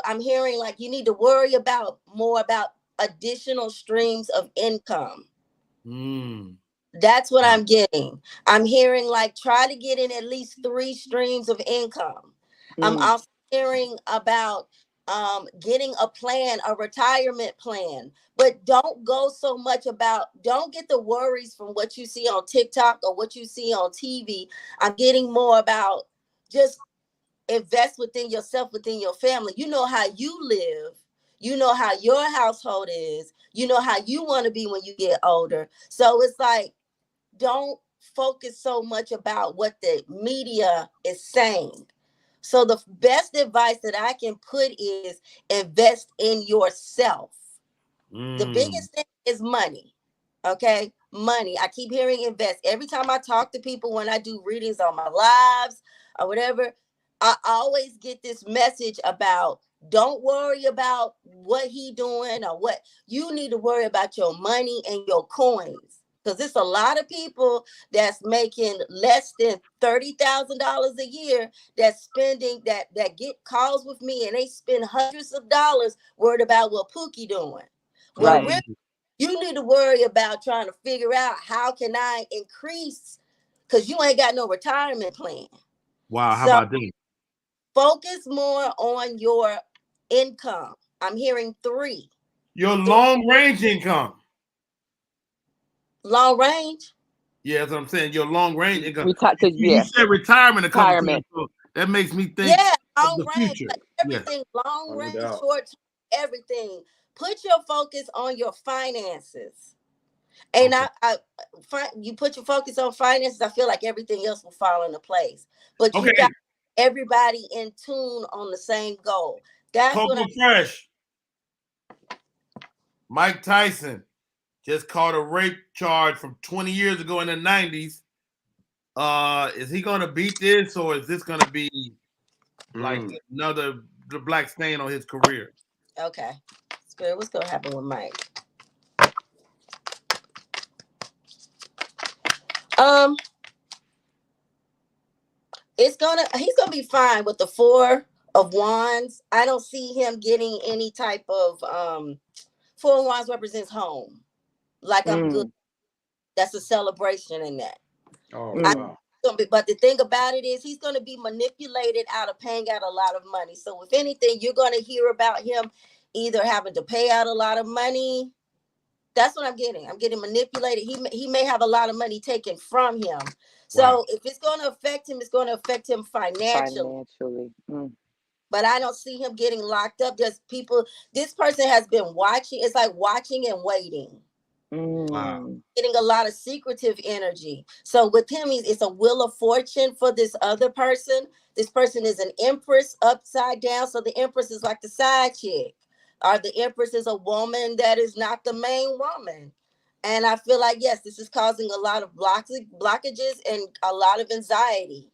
I'm hearing like you need to worry about more about additional streams of income. That's what I'm getting. I'm hearing like try to get in at least 3 streams of income. I'm also hearing about getting a plan, a retirement plan, but don't get the worries from what you see on TikTok or what you see on TV. I'm getting more about just invest within yourself, within your family. You know how you live. You know how your household is. You know how you want to be when you get older. So it's like, don't focus so much about what the media is saying. So the best advice that I can put is invest in yourself. The biggest thing is money. Okay, money. I keep hearing invest. Every time I talk to people, when I do readings on my lives or whatever, I always get this message about don't worry about what he doing or what you need to worry about your money and your coins. Because it's a lot of people that's making less than $30,000 a year that's spending that get calls with me and they spend hundreds of dollars worried about what Pookie doing. Well, really, you need to worry about trying to figure out how can I increase, because you ain't got no retirement plan. Wow, how about that? Focus more on your income. I'm hearing 3. Your long range income. Long range? Yeah, that's what I'm saying. Your long range income. You said retirement a couple times, so that makes me think long of the range, future. like everything, long range, short term, everything. Put your focus on your finances. And you put your focus on finances, I feel like everything else will fall into place. But you got everybody in tune on the same goal. That's Coco what Fresh. Mike Tyson just caught a rape charge from 20 years ago in the 90s. Is he going to beat this, or is this going to be like another black stain on his career? Okay. Spirit, what's going to happen with Mike? He's gonna be fine with the 4 of Wands. I don't see him getting any type of 4 of Wands represents home. Like I'm good. That's a celebration in that. Oh wow. But the thing about it is he's going to be manipulated out of paying out a lot of money. So if anything, you're going to hear about him either having to pay out a lot of money. That's what I'm getting. I'm getting manipulated. He may have a lot of money taken from him. So if it's going to affect him, it's going to affect him financially. But I don't see him getting locked up. This person has been watching. It's like watching and waiting. Getting a lot of secretive energy. So with him, it's a wheel of fortune for this other person. This person is an empress upside down. So the empress is like the side chick. Or the empress is a woman that is not the main woman. And I feel like, yes, this is causing a lot of blockages and a lot of anxiety.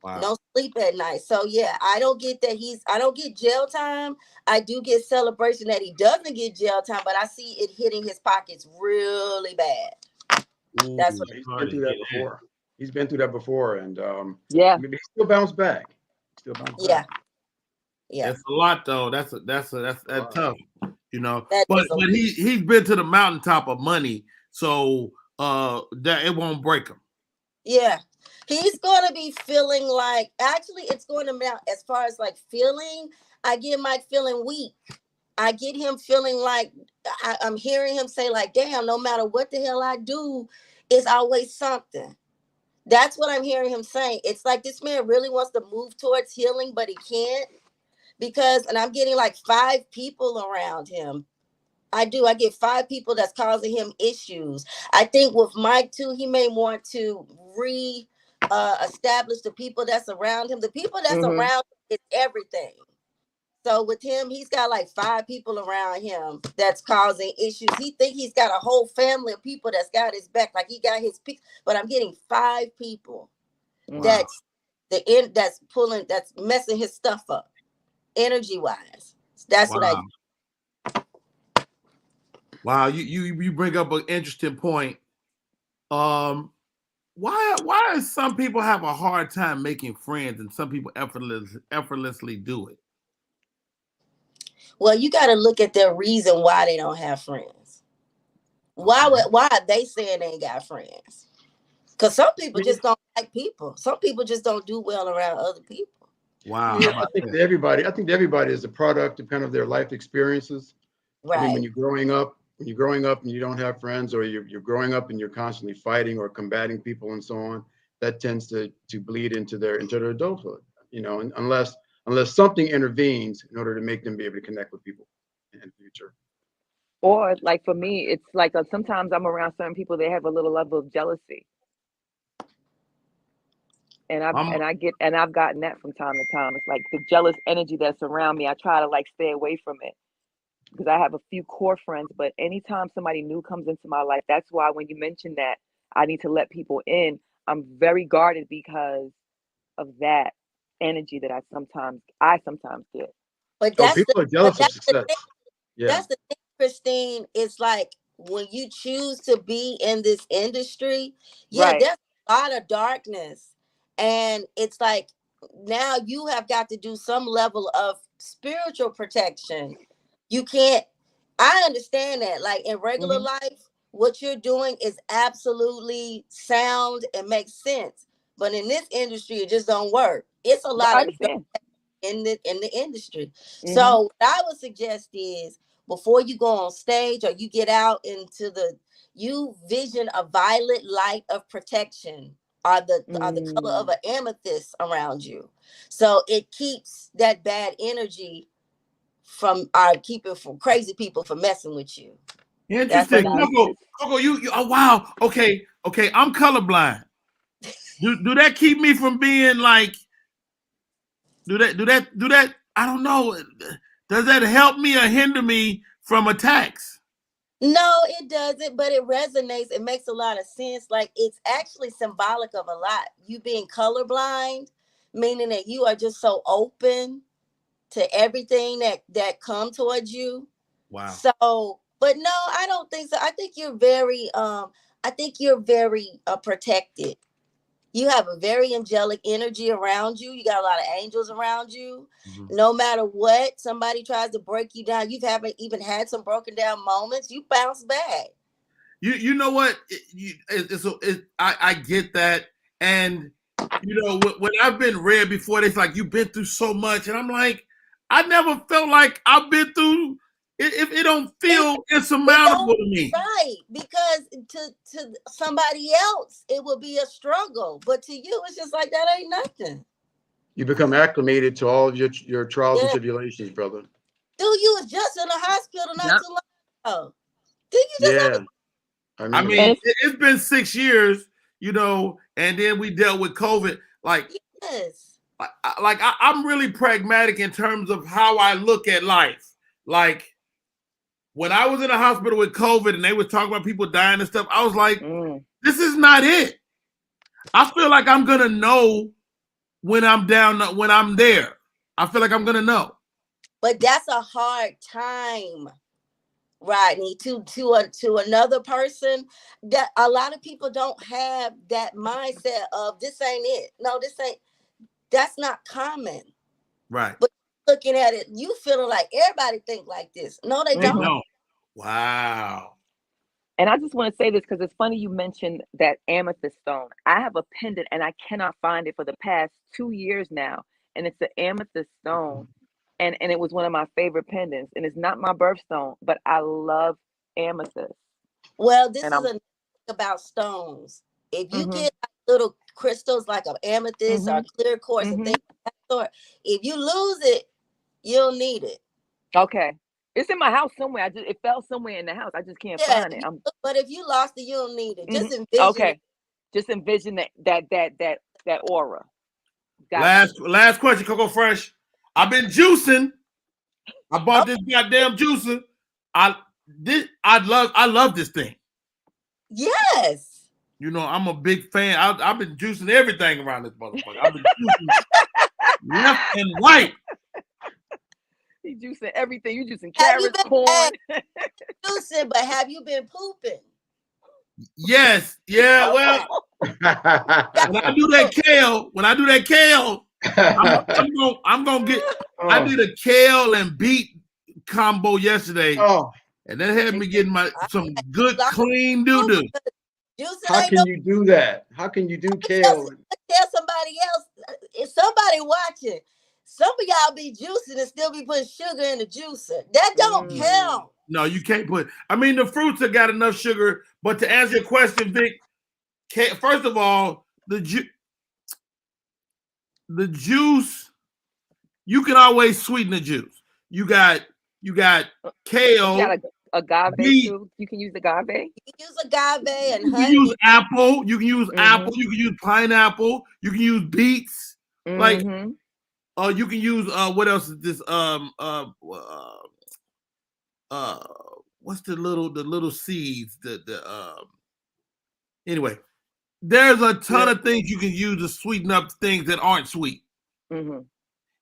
No sleep at night. So yeah, I don't get jail time. I do get celebration that he doesn't get jail time, but I see it hitting his pockets really bad. That's what he's been through that before. He's been through that before, and maybe he still bounced back. Yeah. It's a lot though. That's tough, you know. But he's been to the mountaintop of money, so that it won't break him. Yeah. He's going to be feeling like, actually, it's going to mount as far as like feeling. I get Mike feeling weak. I get him feeling like I'm hearing him say like, damn, no matter what the hell I do, it's always something. That's what I'm hearing him saying. It's like this man really wants to move towards healing, but he can't and I'm getting like 5 people around him. I get 5 people that's causing him issues. I think with Mike too, he may want to establish the people that's around him. The people that's around him is everything. So with him, he's got like 5 people around him that's causing issues. He think he's got a whole family of people that's got his back, like he got his pick. But I'm getting 5 people that's that's messing his stuff up, energy wise. That's what I. Wow, you bring up an interesting point. Why does some people have a hard time making friends and some people effortlessly do it? Well, you got to look at their reason why they don't have friends. Why are they saying they ain't got friends? Because some people just don't like people. Some people just don't do well around other people. Wow. Yeah, I think everybody is a product of kind of their life experiences. Right. I mean, when you're growing up and you don't have friends, or you're growing up and you're constantly fighting or combating people and so on, that tends to bleed into their adulthood, and unless something intervenes in order to make them be able to connect with people in the future. Or like for me, it's like sometimes I'm around certain people, they have a little level of jealousy. And I've gotten that from time to time. It's like the jealous energy that's around me. I try to like stay away from it because I have a few core friends, but anytime somebody new comes into my life, that's why when you mention that I need to let people in, I'm very guarded because of that energy that I sometimes get. But people are jealous of success. That's the thing, Cristine. It's like when you choose to be in this industry, Right. there's a lot of darkness. And it's like now you have got to do some level of spiritual protection. You can't, I understand that. Like in regular life, what you're doing is absolutely sound and makes sense. But in this industry, it just don't work. It's a lot of dark in the industry. So what I would suggest is before you go on stage or you get out into you vision a violet light of protection. Are the color of an amethyst around you, so it keeps that bad energy from crazy people from messing with you. Interesting. Coco, you oh wow, okay, I'm colorblind. Do that keep me from being like? Do that? I don't know. Does that help me or hinder me from attacks? No, it doesn't, but it resonates. It makes a lot of sense. Like it's actually symbolic of a lot. You being colorblind, meaning that you are just so open to everything that come towards you. Wow. So, but no, I don't think so. I think you're very protected. You have a very angelic energy around you. You got a lot of angels around you. No matter what, somebody tries to break you down. You haven't even had some broken down moments. You bounce back. You know what? I get that. And, when I've been read before, it's like, you've been through so much. And I'm like, I never felt like I've been through it don't feel insurmountable to me. Right. Because to somebody else, it will be a struggle. But to you, it's just like that ain't nothing. You become acclimated to all of your trials and tribulations, brother. Dude, you was just in the hospital not too long ago. Did you just I mean, it's been 6 years, and then we dealt with COVID. Like, yes. I'm really pragmatic in terms of how I look at life. Like, when I was in the hospital with COVID and they were talking about people dying and stuff, I was like, this is not it. I feel like I'm going to know when I'm down, when I'm there. I feel like I'm going to know. But that's a hard time, Rodney, to another person. That a lot of people don't have that mindset of this ain't it. No, that's not common. Right. But looking at it, you feeling like everybody think like this. No, they don't. No. Wow. And I just want to say this because it's funny you mentioned that amethyst stone. I have a pendant and I cannot find it for the past 2 years now. And it's an amethyst stone. And it was one of my favorite pendants. And it's not my birthstone, but I love amethyst. Well, this is a thing about stones. If you get little crystals like an amethyst or clear quartz and things of that sort, if you lose it, you'll need it. Okay. It's in my house somewhere. It fell somewhere in the house. I just can't find it. But if you lost it, you don't need it. Just envision it. Just envision that aura. Last question, Coco Fresh. I've been juicing. I bought this goddamn juicer. I love this thing. Yes. You know, I'm a big fan. I've been juicing everything around this motherfucker. I've been juicing left and right. You juicing everything. You juicing carrots, corn. Juicing, but have you been pooping? Yes. Yeah. Well, when I do that kale, I'm gonna get. I did a kale and beet combo yesterday, and that had me getting some good clean doo doo. How can you do that? How can you do kale? Tell somebody else. If somebody watching, some of y'all be juicing and still be putting sugar in the juicer. That don't count. No, you can't put. I mean, the fruits have got enough sugar. But to answer your question, Vic, first of all, the juice, you can always sweeten the juice. You got kale. You got agave too. You can use agave. You can use agave and you honey. can use apple. You can use apple. You can use pineapple. You can use beets. Like, you can use what else is this? What's the little seeds? Anyway, there's a ton of things you can use to sweeten up things that aren't sweet.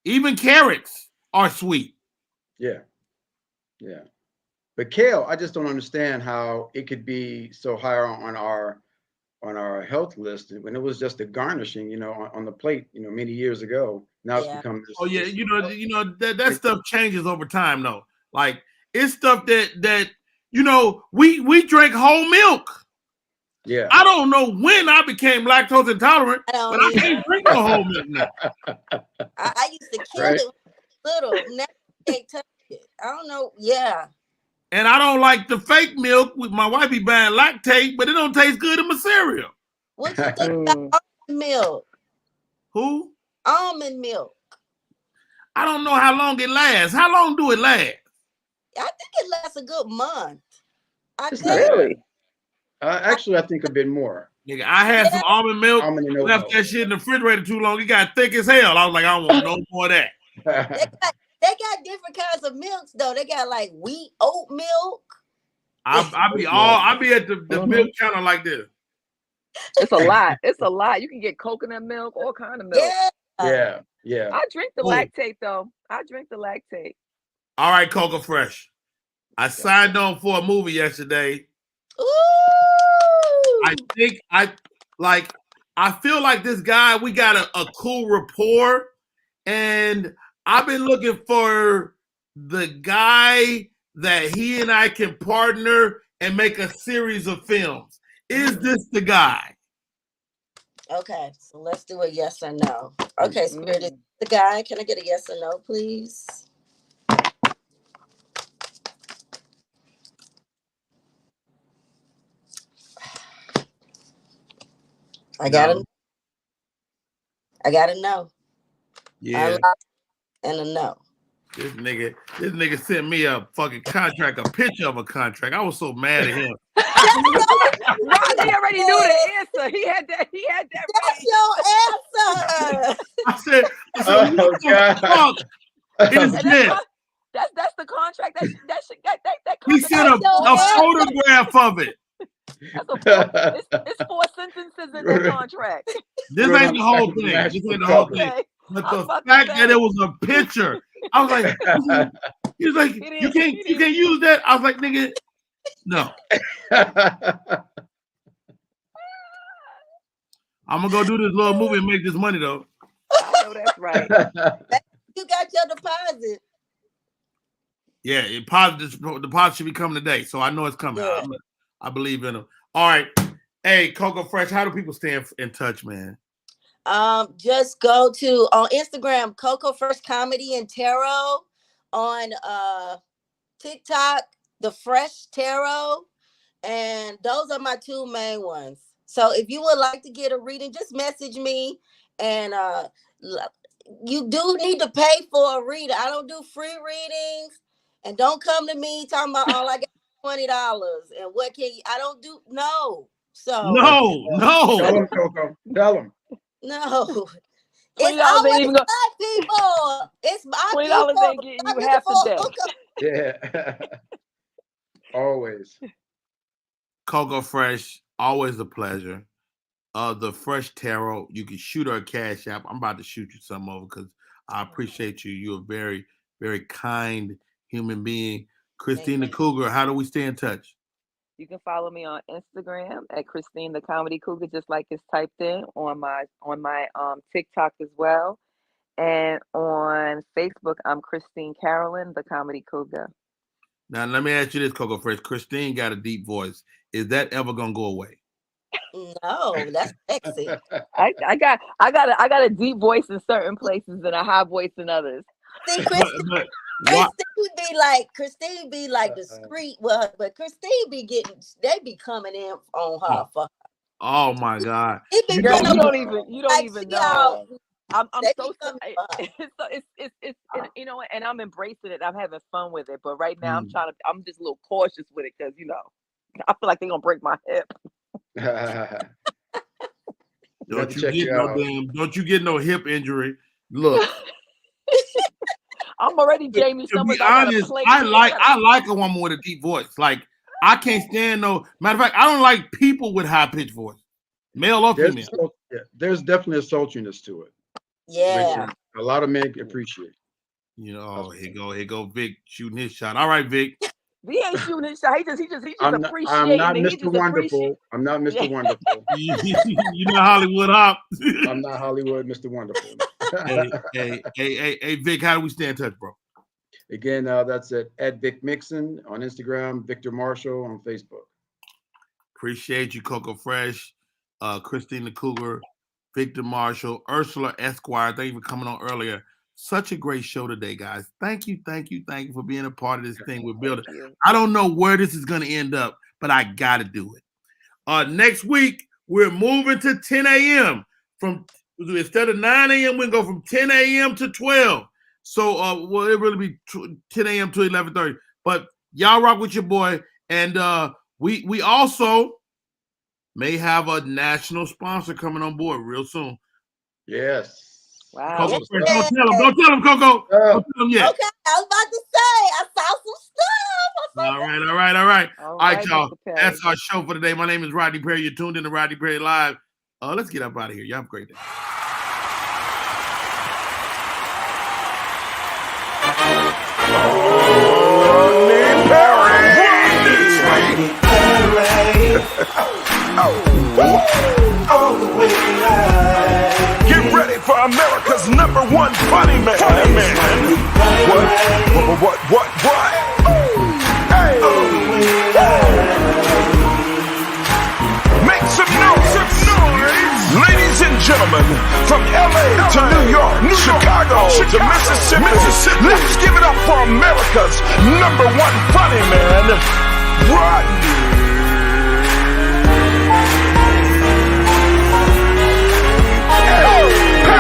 Even carrots are sweet. Yeah. But kale, I just don't understand how it could be so high on our health list when it was just a garnishing, on the plate, many years ago. Now it's become this. Oh yeah, that stuff changes over time though. Like it's stuff that we drank whole milk. Yeah. I don't know when I became lactose intolerant, but I can't drink the whole milk now. I used to kill it little. Now I can't touch it. I don't know. Yeah. And I don't like the fake milk. With my wife be buying lactate, but it don't taste good in my cereal. What you think about almond milk? Who? Almond milk. I don't know how long it lasts. How long do it last? I think it lasts a good month. Really? Actually, I think a bit more. Nigga, I had some almond milk. Left that shit in the refrigerator too long. It got thick as hell. I was like, I don't want no more of that. They got different kinds of milks though. They got like wheat, oat milk. I be at the milk counter like this. It's a lot. It's a lot. You can get coconut milk, all kind of milk. Yeah. I drink the lactate though. I drink the lactate. All right, Coco Fresh. I signed on for a movie yesterday. Ooh. I feel like this guy, we got a cool rapport, and I've been looking for the guy that he and I can partner and make a series of films. Is this the guy? Okay, so let's do a yes or no. Okay, Spirit is the guy. Can I get a yes or no, please? I gotta know. Yeah. And a no. This nigga sent me a fucking contract, a picture of a contract. I was so mad at him. Rodney already knew the answer. He had that. That's your answer. I said what the fuck is this? That's the contract. That He sent a photograph of it. It's 4 sentences in the contract. This ain't the whole thing. This ain't the whole thing. But the fact that it was a picture, I was like, he was like, you can't use that. I was like, nigga, no. I'm gonna go do this little movie and make this money though. I know that's right. You got your deposit. Yeah, deposit should be coming today, so I know it's coming. Yeah. I believe in them. All right, hey, Coco Fresh, how do people stay in touch, man? Just go to on Instagram, Coco Fresh Comedy and Tarot. On TikTok, The Fresh Tarot, and those are my 2 main ones. So if you would like to get a reading, just message me. And you do need to pay for a reader. I don't do free readings, and don't come to me talking about all I got $20 and what can you? I don't do no. So no. Tell him, Coco. Tell him. No. It's $20 always ain't even gonna. black people. It's my $20 people. ain't getting you half the day. Yeah. Always. Coco Fresh, always a pleasure. The Fresh Tarot, you can shoot her a cash app. I'm about to shoot you some over because I appreciate you. You're a very, very kind human being. Cristine the Cougar, how do we stay in touch? You can follow me on Instagram at Cristine the Comedy Cougar, just like it's typed in on my TikTok as well. And on Facebook, I'm Cristine Carolyn, the Comedy Cougar. Now let me ask you this, Coco Fresh. Cristine got a deep voice. Is that ever gonna go away? No, that's sexy. I got a deep voice in certain places and a high voice in others. See, Cristine be like discreet, but Cristine be they be coming in on her for. Oh my God! You don't even know. I'm so it's you know, and I'm embracing it. I'm having fun with it, but right now I'm just a little cautious with it because I feel like they're gonna break my hip. Don't you get no hip injury. Look. I'm already Jamie. To be honest, I like a woman with a deep voice. Like I can't stand matter of fact, I don't like people with high pitched voice, male or female. There's definitely a sultriness to it. Yeah, a lot of men appreciate. Here go Vic shooting his shot. All right, Vic. He ain't shooting his shot. He just appreciating. I'm not Mr. Wonderful. I'm not Mr. Wonderful. You're not Hollywood Hop. I'm not Hollywood Mr. Wonderful. Hey, Vic, how do we stay in touch, bro? Again, that's at Vic Mixon on Instagram, Victor Marshall on Facebook. Appreciate you, Coco Fresh, Cristine the Cougar, Victor Marshall, Ursula Esquire. Thank you for coming on earlier. Such a great show today, guys. Thank you for being a part of this thing we're building. I don't know where this is going to end up, but I got to do it. Next week, we're moving to 10 a.m. Instead of 9 a.m., we go from 10 a.m. to 12. So, it really be 10 a.m. to 11:30. But y'all rock with your boy. And we also may have a national sponsor coming on board real soon. Yes. Wow. Coco, don't tell him, Coco. Don't tell him yet. Okay, I was about to say, I saw some stuff. All right, y'all. That's our show for today. My name is Rodney Perry. You're tuned in to Rodney Perry Live. Let's get up out of here. Y'all have a great day. Get ready for America's #1 funny man. What? Hey. Make some noise. Ladies and gentlemen, from LA to New York, Chicago to Mississippi, let's give it up for America's #1 funny man, Rodney